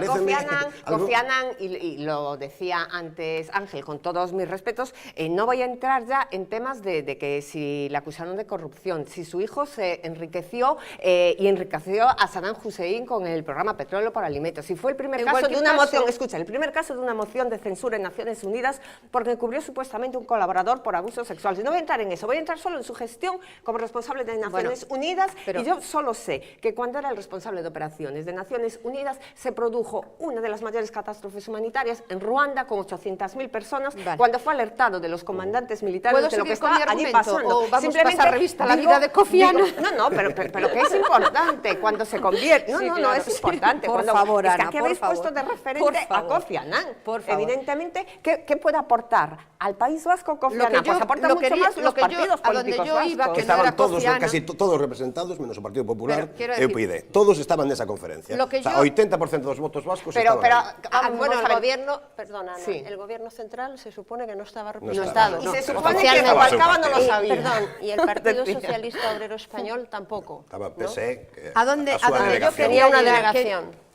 Kofi Annan, y lo decía antes Ángel, con todos mis respetos, no voy a entrar ya en temas de que si le acusaron de corrupción, si su hijo se enriqueció y enriqueció a Saddam Hussein con el programa Petróleo por Alimentos, si fue el primer caso de una moción, escucha, el primer caso de una moción de censura en Naciones Unidas porque encubrió supuestamente un colaborador por abuso sexual. No voy a entrar en eso, voy a entrar solo en su gestión como responsable de Naciones Unidas, y yo solo sé que cuando era el responsable de operaciones de Naciones Unidas se produjo una de las mayores catástrofes humanitarias en Ruanda con 800.000 personas, cuando fue alertado de los comandantes militares de lo que estaba allí pasando. ¿O vamos a pasar revista a la vida de Kofi Annan? No, pero que es importante cuando se convierte. No, es importante. Por favor, es que Ana, aquí habéis puesto de referente a Kofi Annan. Evidentemente, ¿qué puede aportar al País Vasco Kofi Annan? Pues aporta mucho más los partidos políticos vascos. Estaban todos, casi todos representados, menos o Partido Popular e UPyD. Todos estaban nesa conferencia. O sea, 80% dos votos vascos estaban aí. Bueno, el gobierno, perdona, Ana, el gobierno central se supone que no estaba representado. Y se supone que Rubalcaba no lo sabía. Perdón, y el Partido Socialista Obrero Español tampoco. Estaba PSE, a donde yo quería una delegación.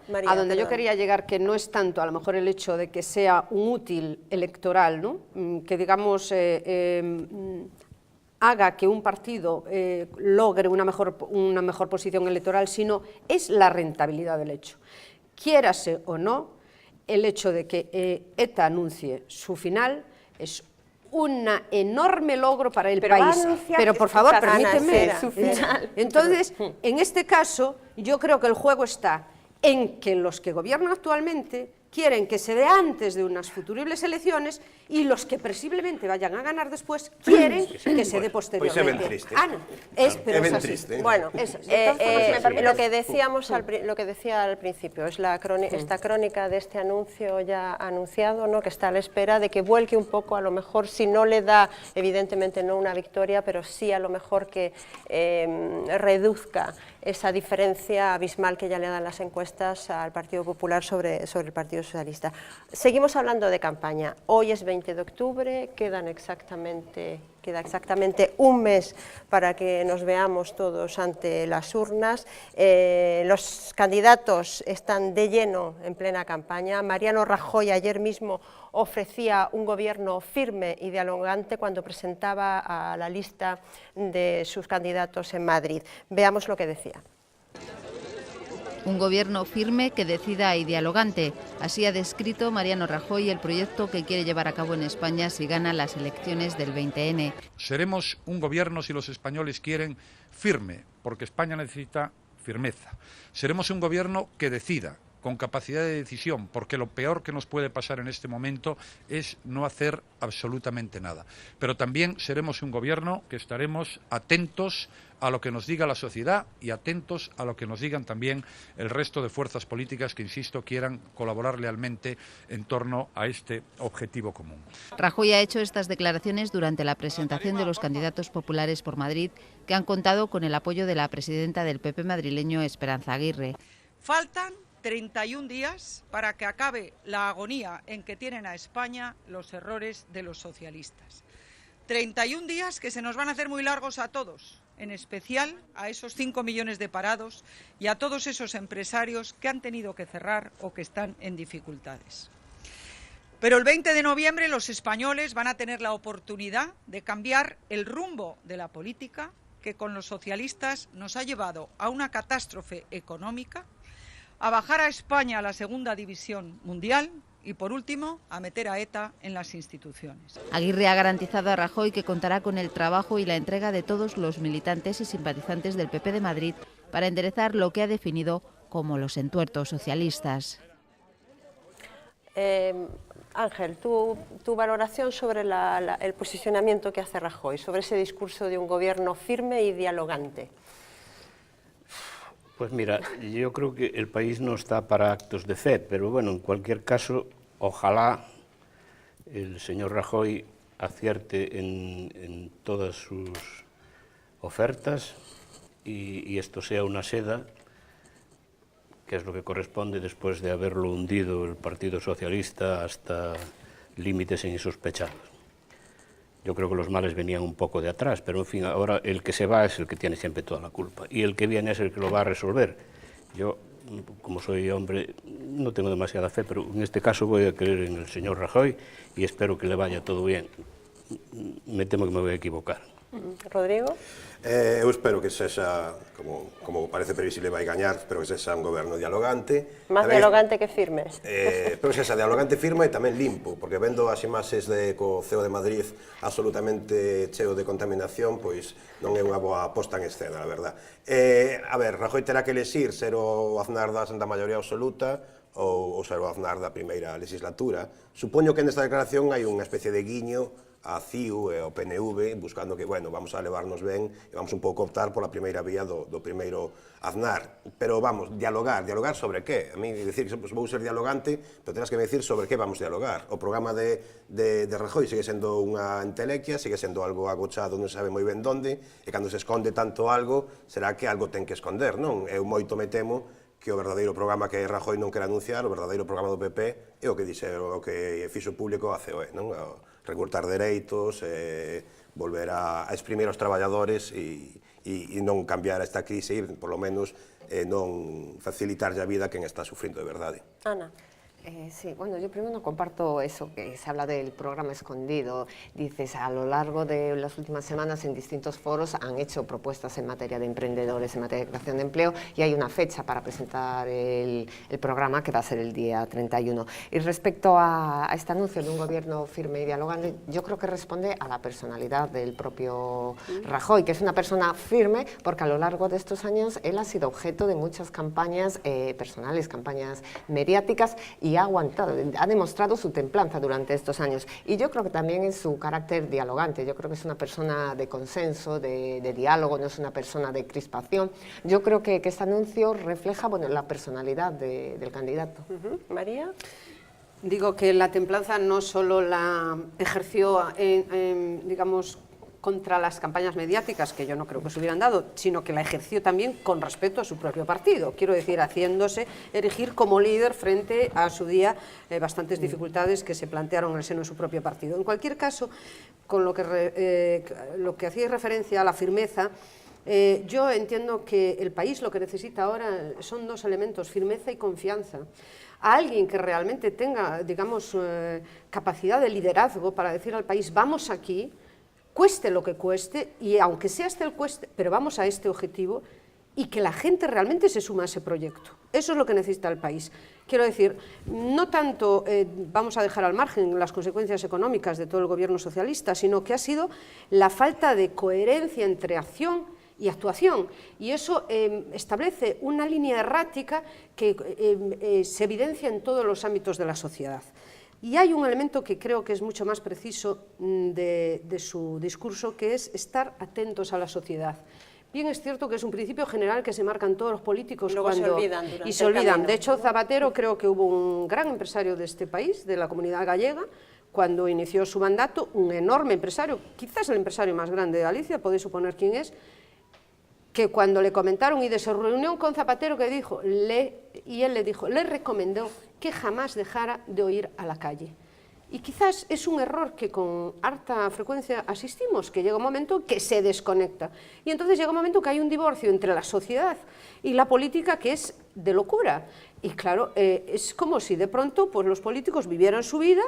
María, a donde yo quería llegar, que no es tanto a lo mejor el hecho de que sea un útil electoral, ¿no? Que digamos haga que un partido logre una mejor posición electoral, sino es la rentabilidad del hecho. Quiérase o no, el hecho de que ETA anuncie su final es un enorme logro para el país. Pero por favor, permíteme. Entonces, en este caso, yo creo que el juego está en que los que gobiernan actualmente quieren que se dé antes de unas futuribles elecciones y los que presumiblemente vayan a ganar después quieren que se dé posteriormente. Pues é ben triste. Pero é ben así. triste. Bueno, lo que decía al principio es esta crónica de este anuncio ya anunciado, ¿no? Que está a la espera de que vuelque un poco, a lo mejor, si no le da, evidentemente no una victoria, pero sí a lo mejor que reduzca esa diferencia abismal que ya le dan las encuestas al Partido Popular sobre el Partido Socialista. Seguimos hablando de campaña. Hoy es 20 de octubre, queda exactamente un mes para que nos veamos todos ante las urnas. Los candidatos están de lleno en plena campaña. Mariano Rajoy ayer mismo ofrecía un gobierno firme y dialogante cuando presentaba a la lista de sus candidatos en Madrid. Veamos lo que decía. Un gobierno firme que decida y dialogante. Así ha descrito Mariano Rajoy el proyecto que quiere llevar a cabo en España si gana las elecciones del 20N. Seremos un gobierno, si los españoles quieren, firme, porque España necesita firmeza. Seremos un gobierno que decida, con capacidad de decisión, porque lo peor que nos puede pasar en este momento es no hacer absolutamente nada. Pero también seremos un gobierno que estaremos atentos a lo que nos diga la sociedad y atentos a lo que nos digan también el resto de fuerzas políticas que, insisto, quieran colaborar lealmente en torno a este objetivo común. Rajoy ha hecho estas declaraciones durante la presentación de los candidatos populares por Madrid, que han contado con el apoyo de la presidenta del PP madrileño, Esperanza Aguirre. Faltan 31 días para que acabe la agonía en que tienen a España los errores de los socialistas. 31 días que se nos van a hacer muy largos a todos, en especial a esos 5 millones de parados y a todos esos empresarios que han tenido que cerrar o que están en dificultades. Pero el 20 de noviembre los españoles van a tener la oportunidad de cambiar el rumbo de la política que con los socialistas nos ha llevado a una catástrofe económica, a bajar a España a la segunda división mundial y, por último, a meter a ETA en las instituciones. Aguirre ha garantizado a Rajoy que contará con el trabajo y la entrega de todos los militantes y simpatizantes del PP de Madrid para enderezar lo que ha definido como los entuertos socialistas. Ángel, tu valoración sobre el posicionamiento que hace Rajoy, sobre ese discurso de un gobierno firme y dialogante. Pues mira, yo creo que el país no está para actos de fe, pero bueno, en cualquier caso, ojalá el señor Rajoy acierte en todas sus ofertas y esto sea una seda, que es lo que corresponde después de haberlo hundido el Partido Socialista hasta límites insospechados. Yo creo que los males venían un poco de atrás, pero en fin, ahora el que se va es el que tiene siempre toda la culpa y el que viene es el que lo va a resolver. Yo, como soy hombre, no tengo demasiada fe, pero en este caso voy a creer en el señor Rajoy y espero que le vaya todo bien. Me temo que me voy a equivocar. Rodrigo? Eu espero que sexa, como parece previsible vai gañar, espero que sexa un goberno dialogante. Más dialogante que firme. Espero que sexa dialogante firme e tamén limpo, porque vendo as imaxes co CEO de Madrid absolutamente cheo de contaminación, pois non é unha boa posta en escena, a verdad. A ver, Rajoy terá que elegir ser o Aznar da maioría absoluta ou ser o Aznar da primeira legislatura. Supoño que nesta declaración hai unha especie de guiño a CIU e ao PNV, buscando que, bueno, vamos a levarnos ben e vamos un pouco optar pola primeira vía do primeiro Aznar. Pero vamos, dialogar sobre que? A mí, dicir que vou ser dialogante, pero terás que me dicir sobre que vamos a dialogar. O programa de Rajoy sigue sendo unha entelequia, sigue sendo algo agochado, non se sabe moi ben donde, e cando se esconde tanto algo, será que algo ten que esconder, non? Eu moito me temo que o verdadeiro programa que Rajoy non quere anunciar, o verdadeiro programa do PP, é o que dixe, o que fixo público a COE, non? Recortar dereitos, volver a exprimir aos traballadores e non cambiar esta crise e, por lo menos, non facilitarlle a vida a quen está sufrindo de verdade. Ana. Sí, bueno, yo primero no comparto eso, que se habla del programa escondido. Dices, a lo largo de las últimas semanas en distintos foros han hecho propuestas en materia de emprendedores, en materia de creación de empleo, y hay una fecha para presentar el programa, que va a ser el día 31. Y respecto a este anuncio de un gobierno firme y dialogante, yo creo que responde a la personalidad del propio Rajoy, que es una persona firme, porque a lo largo de estos años él ha sido objeto de muchas campañas personales, campañas mediáticas, y ha aguantado, ha demostrado su templanza durante estos años. Y yo creo que también es su carácter dialogante. Yo creo que es una persona de consenso, de diálogo, no es una persona de crispación. Yo creo que este anuncio refleja, bueno, la personalidad del candidato. María. Digo que la templanza no solo la ejerció, digamos, contra las campañas mediáticas, que yo no creo que se hubieran dado, sino que la ejerció también con respecto a su propio partido. Quiero decir, haciéndose erigir como líder frente a su día bastantes dificultades que se plantearon en el seno de su propio partido. En cualquier caso, con lo que hacía referencia a la firmeza, yo entiendo que el país lo que necesita ahora son dos elementos, firmeza y confianza. A alguien que realmente tenga, digamos, capacidad de liderazgo para decir al país, vamos aquí, cueste lo que cueste, y aunque sea hasta el cueste, pero vamos a este objetivo, y que la gente realmente se suma a ese proyecto. Eso es lo que necesita el país. Quiero decir, no tanto vamos a dejar al margen las consecuencias económicas de todo el gobierno socialista, sino que ha sido la falta de coherencia entre acción y actuación, y eso establece una línea errática que se evidencia en todos los ámbitos de la sociedad. Y hay un elemento que creo que es mucho más preciso de su discurso, que es estar atentos a la sociedad. Bien, es cierto que es un principio general que se marcan todos los políticos y se olvidan. De hecho, Zapatero, creo que hubo un gran empresario de este país, de la comunidad gallega, cuando inició su mandato, un enorme empresario, quizás el empresario más grande de Galicia, podéis suponer quién es, que cuando le comentaron y de su reunión con Zapatero que dijo, y él le dijo, le recomendó que jamás dejara de oír a la calle. Y quizás es un error que con harta frecuencia asistimos, que llega un momento que se desconecta. Y entonces llega un momento que hay un divorcio entre la sociedad y la política que es de locura. Y claro, es como si de pronto pues, los políticos vivieran su vida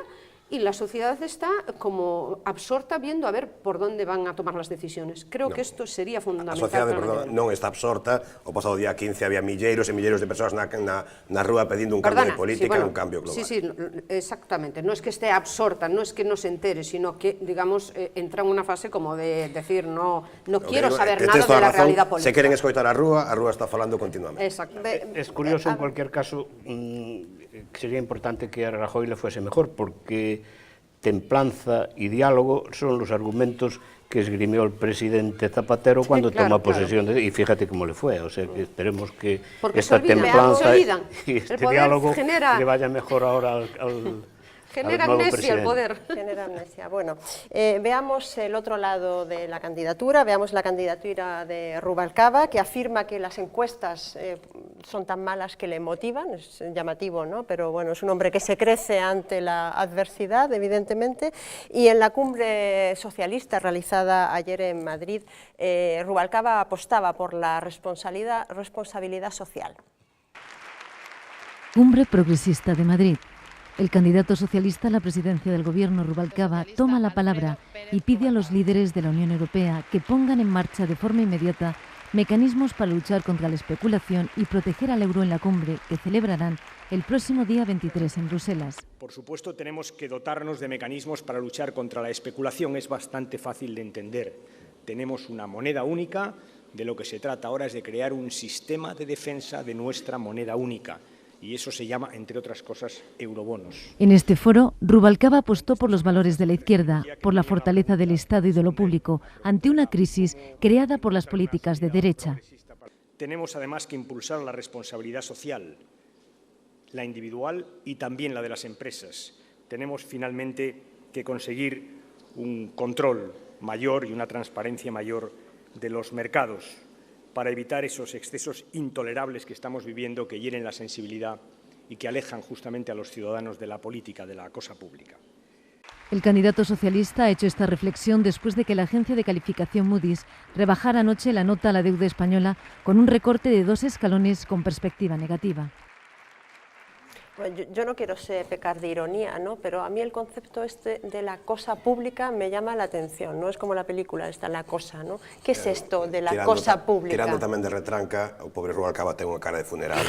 y la sociedad está como absorta viendo a ver por dónde van a tomar las decisiones. Creo que esto sería fundamental. A sociedade non está absorta. O pasado día 15 había milleiros e milleiros de persoas na rúa pedindo un cambio de política, un cambio global. Sí, exactamente. No es que esté absorta, no es que no se entere, sino que, digamos, entra en una fase como de decir, no quiero saber nada de la realidad política. Se queren escoitar a rúa está falando continuamente. Exacto. Es curioso, en cualquier caso, sería importante que a Rajoy le fuese mejor, porque templanza y diálogo son los argumentos que esgrimió el presidente Zapatero cuando toma posesión, y fíjate cómo le fue, o sea que esperemos que esta templanza y este diálogo le vaya mejor ahora al genera amnesia el poder. Genera amnesia. Bueno, veamos el otro lado de la candidatura, veamos la candidatura de Rubalcaba, que afirma que las encuestas son tan malas que le motivan, es llamativo, ¿no? Pero bueno, es un hombre que se crece ante la adversidad, evidentemente, y en la cumbre socialista realizada ayer en Madrid, Rubalcaba apostaba por la responsabilidad social. Cumbre Progresista de Madrid. El candidato socialista a la presidencia del Gobierno, Rubalcaba, toma la palabra y pide a los líderes de la Unión Europea que pongan en marcha de forma inmediata mecanismos para luchar contra la especulación y proteger al euro en la cumbre que celebrarán el próximo día 23 en Bruselas. Por supuesto, tenemos que dotarnos de mecanismos para luchar contra la especulación. Es bastante fácil de entender. Tenemos una moneda única. De lo que se trata ahora es de crear un sistema de defensa de nuestra moneda única. Y eso se llama, entre otras cosas, eurobonos. En este foro, Rubalcaba apostó por los valores de la izquierda, por la fortaleza del Estado y de lo público, ante una crisis creada por las políticas de derecha. Tenemos además que impulsar la responsabilidad social, la individual y también la de las empresas. Tenemos finalmente que conseguir un control mayor y una transparencia mayor de los mercados, para evitar esos excesos intolerables que estamos viviendo, que hieren la sensibilidad y que alejan justamente a los ciudadanos de la política, de la cosa pública. El candidato socialista ha hecho esta reflexión después de que la agencia de calificación Moody's rebajara anoche la nota a la deuda española con un recorte de 2 escalones con perspectiva negativa. Bueno, yo no quiero pecar de ironía, ¿no? Pero a mí el concepto este de la cosa pública me llama la atención, ¿no? Es como la película esta, La cosa, ¿no? ¿Qué es esto de la cosa pública? Tirando tamén de retranca, o pobre Rubalcaba ten unha cara de funeral.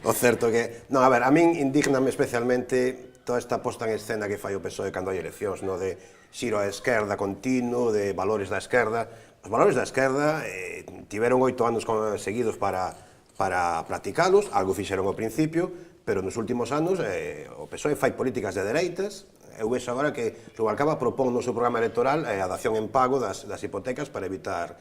O certo que... Non, a ver, a min indígname especialmente toda esta posta en escena que fai o PSOE cando hai eleccións, no? De xiro á esquerda continuo, de valores da esquerda. Os valores da esquerda tiveron 8 anos seguidos para practicalos, algo fixeron ao principio, pero nos últimos anos o PSOE fai políticas de dereitas. Eu vexo agora que Rubalcaba propón no seu programa electoral a dación en pago das hipotecas para evitar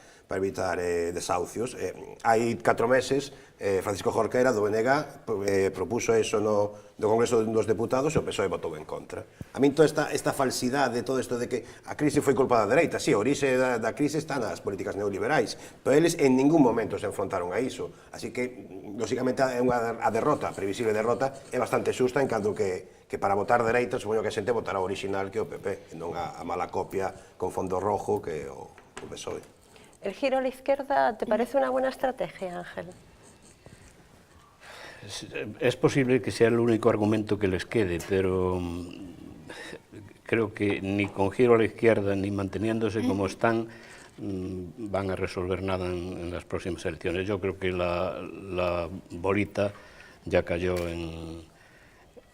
desahucios. Hai 4 meses Francisco Jorquera do BNG propuso eso no Congreso dos Deputados e o PSOE votou en contra. A min toda esta falsidade, todo isto de que a crise foi culpa da dereita, sí, a orixe da crise está nas políticas neoliberais, pero eles en ningún momento se enfrontaron a iso. Así que, lógicamente, a derrota, a previsible derrota, é bastante xusta, en canto que para votar dereita, supoño que a xente votará o original que o PP, e non a mala copia con fondo rojo que o PSOE. ¿El giro a la izquierda te parece una buena estrategia, Ángel? Es posible que sea el único argumento que les quede, pero creo que ni con giro a la izquierda ni manteniéndose como están van a resolver nada en las próximas elecciones. Yo creo que la bolita ya cayó en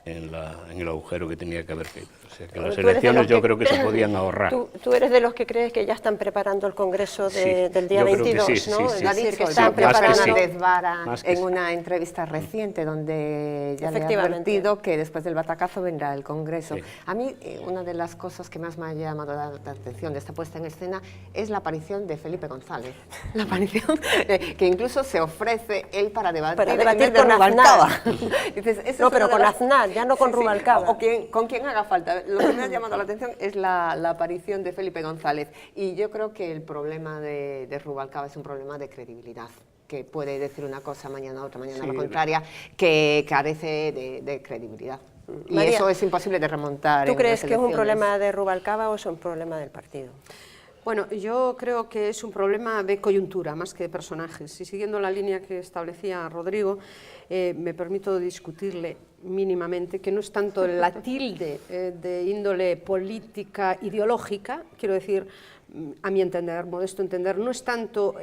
el agujero que tenía que haber caído. O sea, que las elecciones yo creo que se podían ahorrar. Tú eres de los que crees que ya están preparando el Congreso del día 22, sí, ¿no? Sí, es decir, que están preparando Fernández Vara en sí. una entrevista reciente donde ya le ha advertido que después del batacazo vendrá el Congreso. Sí. A mí, una de las cosas que más me ha llamado la atención de esta puesta en escena es la aparición de Felipe González. La aparición que incluso se ofrece él para debatir con Rubalcaba. No, pero con Aznar, ya no con Rubalcaba. O con quien haga falta. Lo que me ha llamado la atención es la aparición de Felipe González. Y yo creo que el problema de Rubalcaba es un problema de credibilidad, que puede decir una cosa mañana otra, mañana la contraria, que carece de credibilidad. Y María, eso es imposible de remontar. ¿Tú crees que es un problema de Rubalcaba o es un problema del partido? Bueno, yo creo que es un problema de coyuntura más que de personajes. Y siguiendo la línea que establecía Rodrigo, me permito discutirle mínimamente que no es tanto la tilde de índole política ideológica, quiero decir, a mi entender, modesto entender, no es tanto,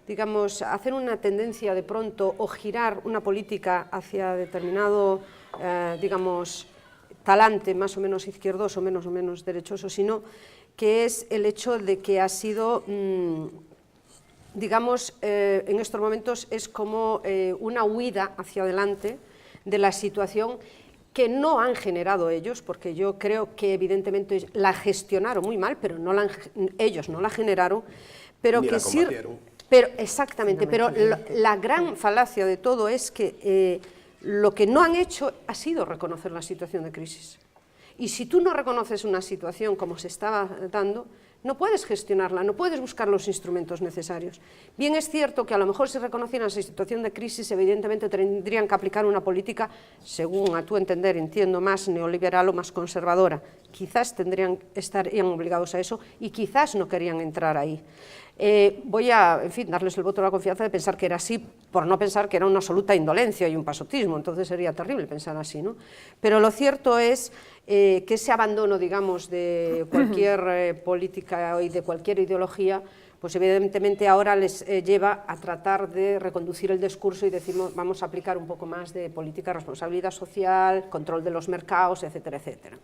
digamos, hacer una tendencia de pronto o girar una política hacia determinado, digamos, talante más o menos izquierdoso, menos o menos derechoso, sino que es el hecho de que ha sido, digamos, en estos momentos es como una huida hacia adelante de la situación que no han generado ellos, porque yo creo que evidentemente la gestionaron muy mal, pero ellos no la generaron, pero ni que sí... Exactamente, pero la gran falacia de todo es que lo que no han hecho ha sido reconocer la situación de crisis. Y si tú no reconoces una situación como se estaba dando, no puedes gestionarla, no puedes buscar los instrumentos necesarios. Bien es cierto que a lo mejor si reconocieran esa situación de crisis, evidentemente tendrían que aplicar una política, según a tu entender, entiendo, más neoliberal o más conservadora. Quizás estarían obligados a eso y quizás no querían entrar ahí. Voy a, en fin, darles el voto de la confianza de pensar que era así, por no pensar que era una absoluta indolencia y un pasotismo, entonces sería terrible pensar así, ¿no? Pero lo cierto es que ese abandono, digamos, de cualquier política y de cualquier ideología, pues evidentemente ahora les lleva a tratar de reconducir el discurso y decimos, vamos a aplicar un poco más de política de responsabilidad social, control de los mercados, etcétera, etcétera.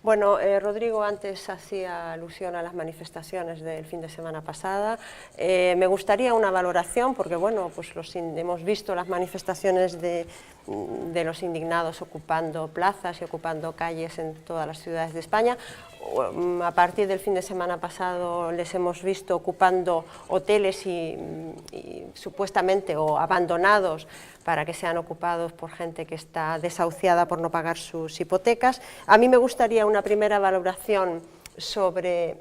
Bueno, Rodrigo antes hacía alusión a las manifestaciones del fin de semana pasada. Me gustaría una valoración, porque bueno, pues hemos visto las manifestaciones de los indignados ocupando plazas y ocupando calles en todas las ciudades de España. A partir del fin de semana pasado les hemos visto ocupando hoteles y supuestamente o abandonados para que sean ocupados por gente que está desahuciada por no pagar sus hipotecas. A mí me gustaría una primera valoración sobre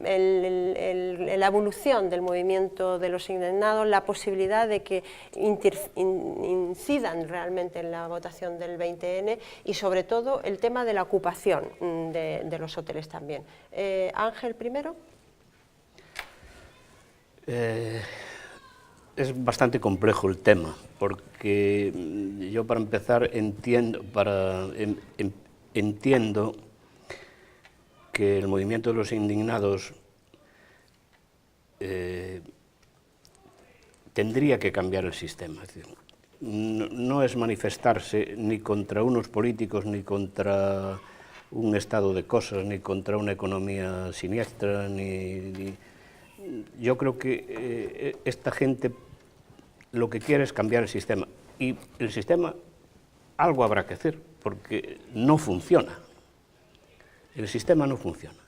la evolución del movimiento de los indignados, la posibilidad de que incidan realmente en la votación del 20N y sobre todo el tema de la ocupación de los hoteles también. Ángel, primero. Es bastante complejo el tema, porque yo para empezar entiendo que el movimiento de los indignados tendría que cambiar el sistema. Es decir, no es manifestarse ni contra unos políticos, ni contra un estado de cosas, ni contra una economía siniestra, yo creo que esta gente lo que quiere es cambiar el sistema, y el sistema algo habrá que hacer, porque no funciona. El sistema no funciona.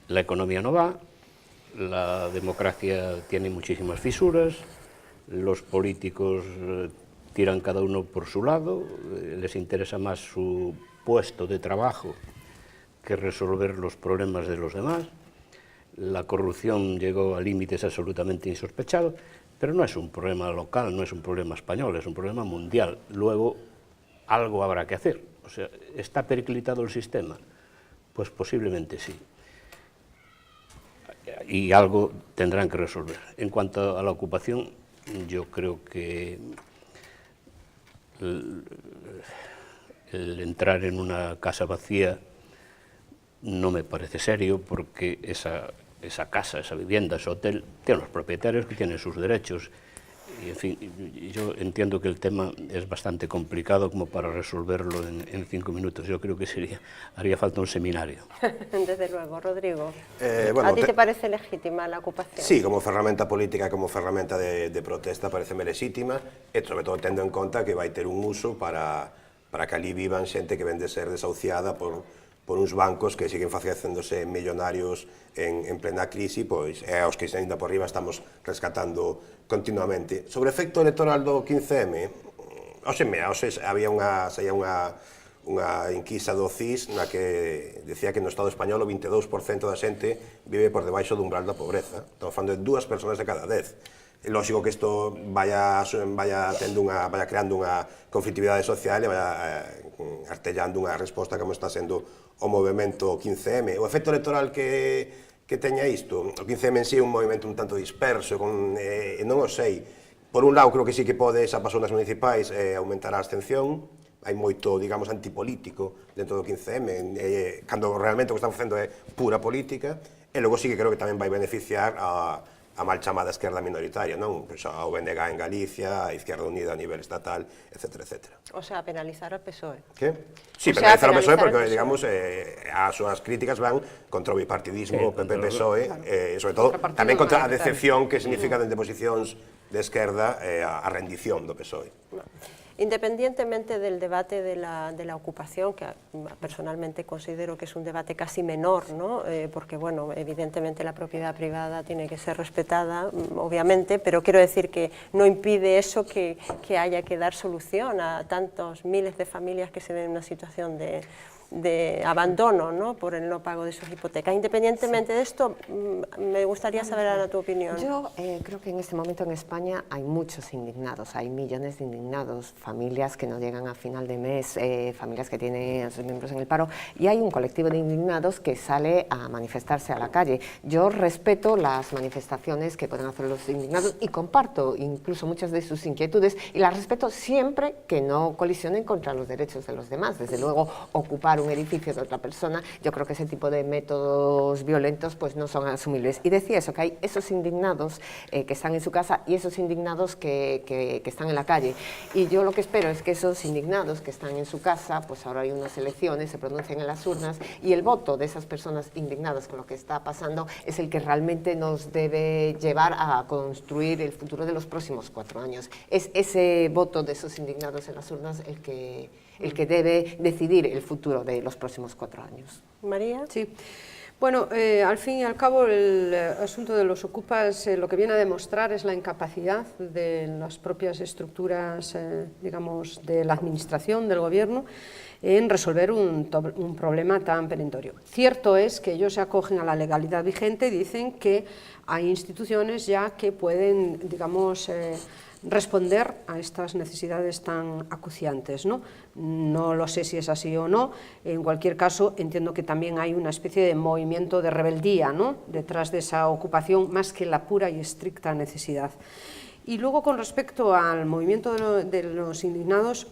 La economía no va, la democracia tiene muchísimas fisuras, los políticos tiran cada uno por su lado, les interesa más su puesto de trabajo que resolver los problemas de los demás. La corrupción llegó a límites absolutamente insospechados, pero no es un problema local, no es un problema español, es un problema mundial. Luego, algo habrá que hacer. O sea, ¿está periclitado el sistema? Pues posiblemente sí. Y algo tendrán que resolver. En cuanto a la ocupación, yo creo que el entrar en una casa vacía no me parece serio, porque esa casa, esa vivienda, ese hotel, tiene los propietarios que tienen sus derechos. Y, en fin, yo entiendo que el tema es bastante complicado como para resolverlo en 5 minutos. Yo creo que haría falta un seminario. Desde luego. Rodrigo, bueno, ¿a ti te parece legítima la ocupación? Sí, como ferramenta política, como ferramenta de protesta, pareceme legítima, e sobre todo tendo en conta que vai ter un uso para que ali vivan xente que ven de ser desahuciada por uns bancos que siguen facéndose millonarios en plena crise, pois é aos que ainda por riba estamos rescatando continuamente. Sobre o efecto electoral do 15M, había unha enquisa do CIS na que decía que no Estado español o 22% da xente vive por debaixo do umbral da pobreza. Estamos falando de 2 personas de cada 10. É lógico que isto vaya creando unha conflictividade social e vaya artellando unha resposta como está sendo o movimento 15M. O efecto electoral que teña isto, o 15M en sí é un movimento un tanto disperso, non o sei. Por un lado, creo que sí que pode, xa pasou nas municipais, aumentar a abstención, hai moito, digamos, antipolítico dentro do 15M, cando realmente o que están facendo é pura política, e logo sí que creo que tamén vai beneficiar a mal chamada esquerda minoritaria, non? Pois a ONG en Galicia, a Izquierda Unida a nivel estatal, etcétera, etcétera. O sea, penalizar ao PSOE. Que? Sí, penalizar ao PSOE porque, digamos, as súas críticas van contra o bipartidismo, PP-PSOE, e, sobre todo, tamén contra a decepción que significa dende posicións de esquerda a rendición do PSOE. Independientemente del debate de la ocupación, que personalmente considero que es un debate casi menor, ¿no? Porque bueno, evidentemente la propiedad privada tiene que ser respetada, obviamente, pero quiero decir que no impide eso que haya que dar solución a tantos miles de familias que se ven en una situación de abandono, ¿no? Por el no pago de sus hipotecas. Independientemente de esto, me gustaría saber, Ana, tu opinión. Yo creo que en este momento en España hay muchos indignados, hay millones de indignados, familias que no llegan a final de mes, familias que tienen a sus miembros en el paro, y hay un colectivo de indignados que sale a manifestarse a la calle. Yo respeto las manifestaciones que pueden hacer los indignados y comparto incluso muchas de sus inquietudes, y las respeto siempre que no colisionen contra los derechos de los demás. Desde luego, ocupar un edificio de otra persona, yo creo que ese tipo de métodos violentos pues no son asumibles. Y decía eso, que hay esos indignados que están en su casa y esos indignados que están en la calle. Y yo lo que espero es que esos indignados que están en su casa, pues ahora hay unas elecciones, se pronuncien en las urnas, y el voto de esas personas indignadas con lo que está pasando es el que realmente nos debe llevar a construir el futuro de los próximos 4 años. Es ese voto de esos indignados en las urnas el que debe decidir el futuro de los próximos 4 años. María. Sí. Bueno, al fin y al cabo el asunto de los ocupas lo que viene a demostrar es la incapacidad de las propias estructuras, digamos, de la administración, del gobierno, en resolver un problema tan perentorio. Cierto es que ellos se acogen a la legalidad vigente y dicen que hay instituciones ya que pueden, digamos, responder a estas necesidades tan acuciantes, ¿no? No lo sé si es así o no. En cualquier caso, entiendo que también hay una especie de movimiento de rebeldía, ¿no?, detrás de esa ocupación, más que la pura y estricta necesidad. Y luego, con respecto al movimiento de los indignados,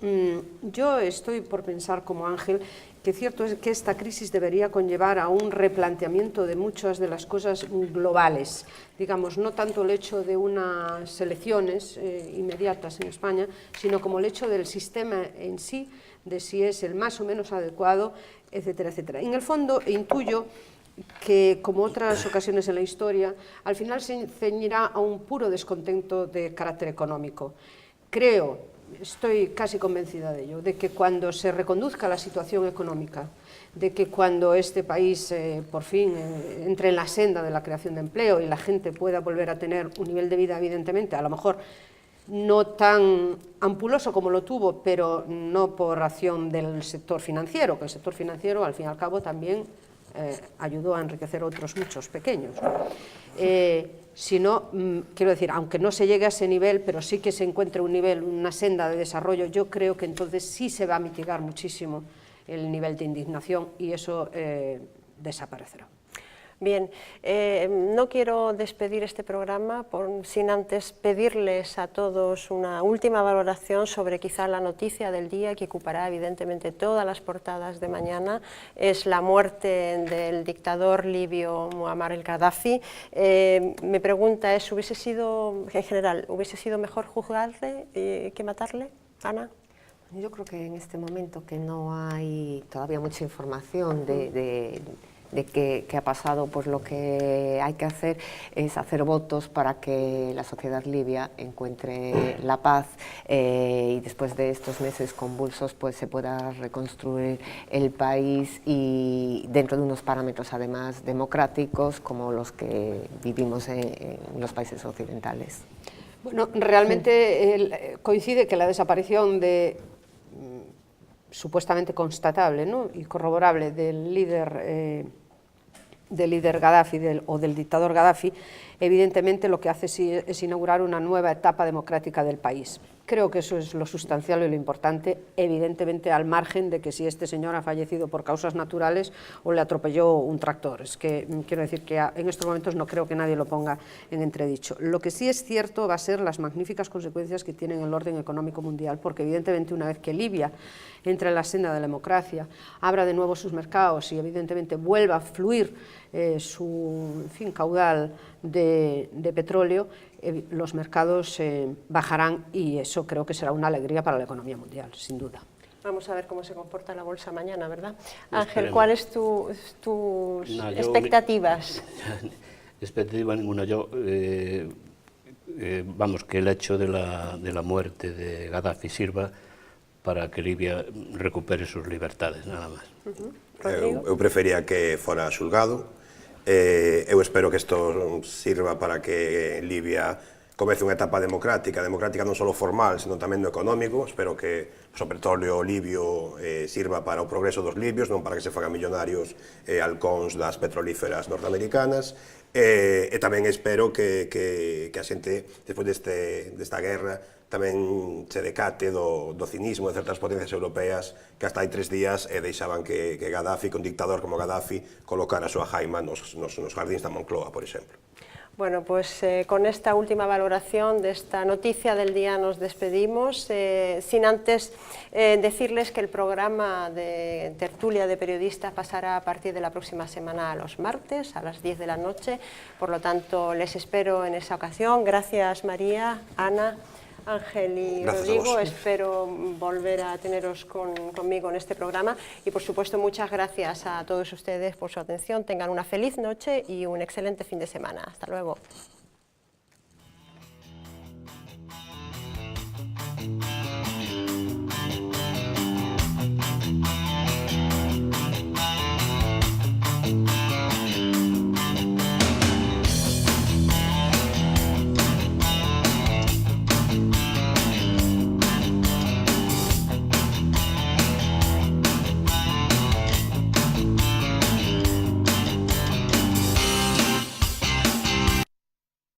yo estoy por pensar, como Ángel, que cierto es que esta crisis debería conllevar a un replanteamiento de muchas de las cosas globales, digamos, no tanto el hecho de unas elecciones inmediatas en España, sino como el hecho del sistema en sí, de si es el más o menos adecuado, etcétera, etcétera. En el fondo, intuyo que, como otras ocasiones en la historia, al final se ceñirá a un puro descontento de carácter económico. Estoy casi convencida de ello, de que cuando se reconduzca la situación económica, de que cuando este país por fin entre en la senda de la creación de empleo y la gente pueda volver a tener un nivel de vida, evidentemente, a lo mejor no tan ampuloso como lo tuvo, pero no por acción del sector financiero, que el sector financiero, al fin y al cabo, también ayudó a enriquecer otros muchos pequeños, ¿no? Sino, quiero decir, aunque no se llegue a ese nivel, pero sí que se encuentre un nivel, una senda de desarrollo, yo creo que entonces sí se va a mitigar muchísimo el nivel de indignación y eso desaparecerá. Bien, no quiero despedir este programa sin antes pedirles a todos una última valoración sobre quizá la noticia del día que ocupará evidentemente todas las portadas de mañana, es la muerte del dictador libio Muammar el Gaddafi. Mi pregunta es, ¿hubiese sido mejor juzgarle que matarle, Ana? Yo creo que en este momento que no hay todavía mucha información de qué ha pasado, pues lo que hay que hacer es hacer votos para que la sociedad libia encuentre la paz y después de estos meses convulsos pues se pueda reconstruir el país y dentro de unos parámetros además democráticos como los que vivimos en los países occidentales. Bueno, realmente coincide que la desaparición supuestamente constatable, ¿no?, y corroborable del líder Gaddafi o del dictador Gaddafi, evidentemente lo que hace es inaugurar una nueva etapa democrática del país. Creo que eso es lo sustancial y lo importante, evidentemente al margen de que si este señor ha fallecido por causas naturales o le atropelló un tractor. Es que quiero decir que en estos momentos no creo que nadie lo ponga en entredicho. Lo que sí es cierto va a ser las magníficas consecuencias que tiene en el orden económico mundial, porque evidentemente una vez que Libia entre en la senda de la democracia, abra de nuevo sus mercados y evidentemente vuelva a fluir su caudal de petróleo, los mercados bajarán y eso creo que será una alegría para la economía mundial, sin duda. Vamos a ver cómo se comporta la bolsa mañana, ¿verdad? Ángel, ¿cuáles tus expectativas? Expectativa ninguna. Yo, vamos, que el hecho de la muerte de Gaddafi sirva para que Libia recupere sus libertades, nada máis. Eu prefería que fora xulgado. Eu espero que isto sirva para que Libia comece unha etapa democrática non só formal, senón tamén no económico. Espero que o petróleo libio sirva para o progreso dos libios, non para que se fagan millonarios halcóns das petrolíferas norteamericanas. E tamén espero que a xente, despois desta guerra, tamén se decate do cinismo de certas potencias europeas que hasta hai 3 días deixaban que Gaddafi, que un dictador como Gaddafi, colocara a súa jaima nos jardíns da Moncloa, por exemplo. Bueno, pues con esta última valoración de esta noticia del día nos despedimos, sin antes decirles que el programa de tertulia de periodistas pasará a partir de la próxima semana a los martes, a las 10 de la noche, por lo tanto les espero en esa ocasión. Gracias María, Ana, Ángel y Rodrigo, espero volver a teneros conmigo en este programa y por supuesto muchas gracias a todos ustedes por su atención, tengan una feliz noche y un excelente fin de semana. Hasta luego.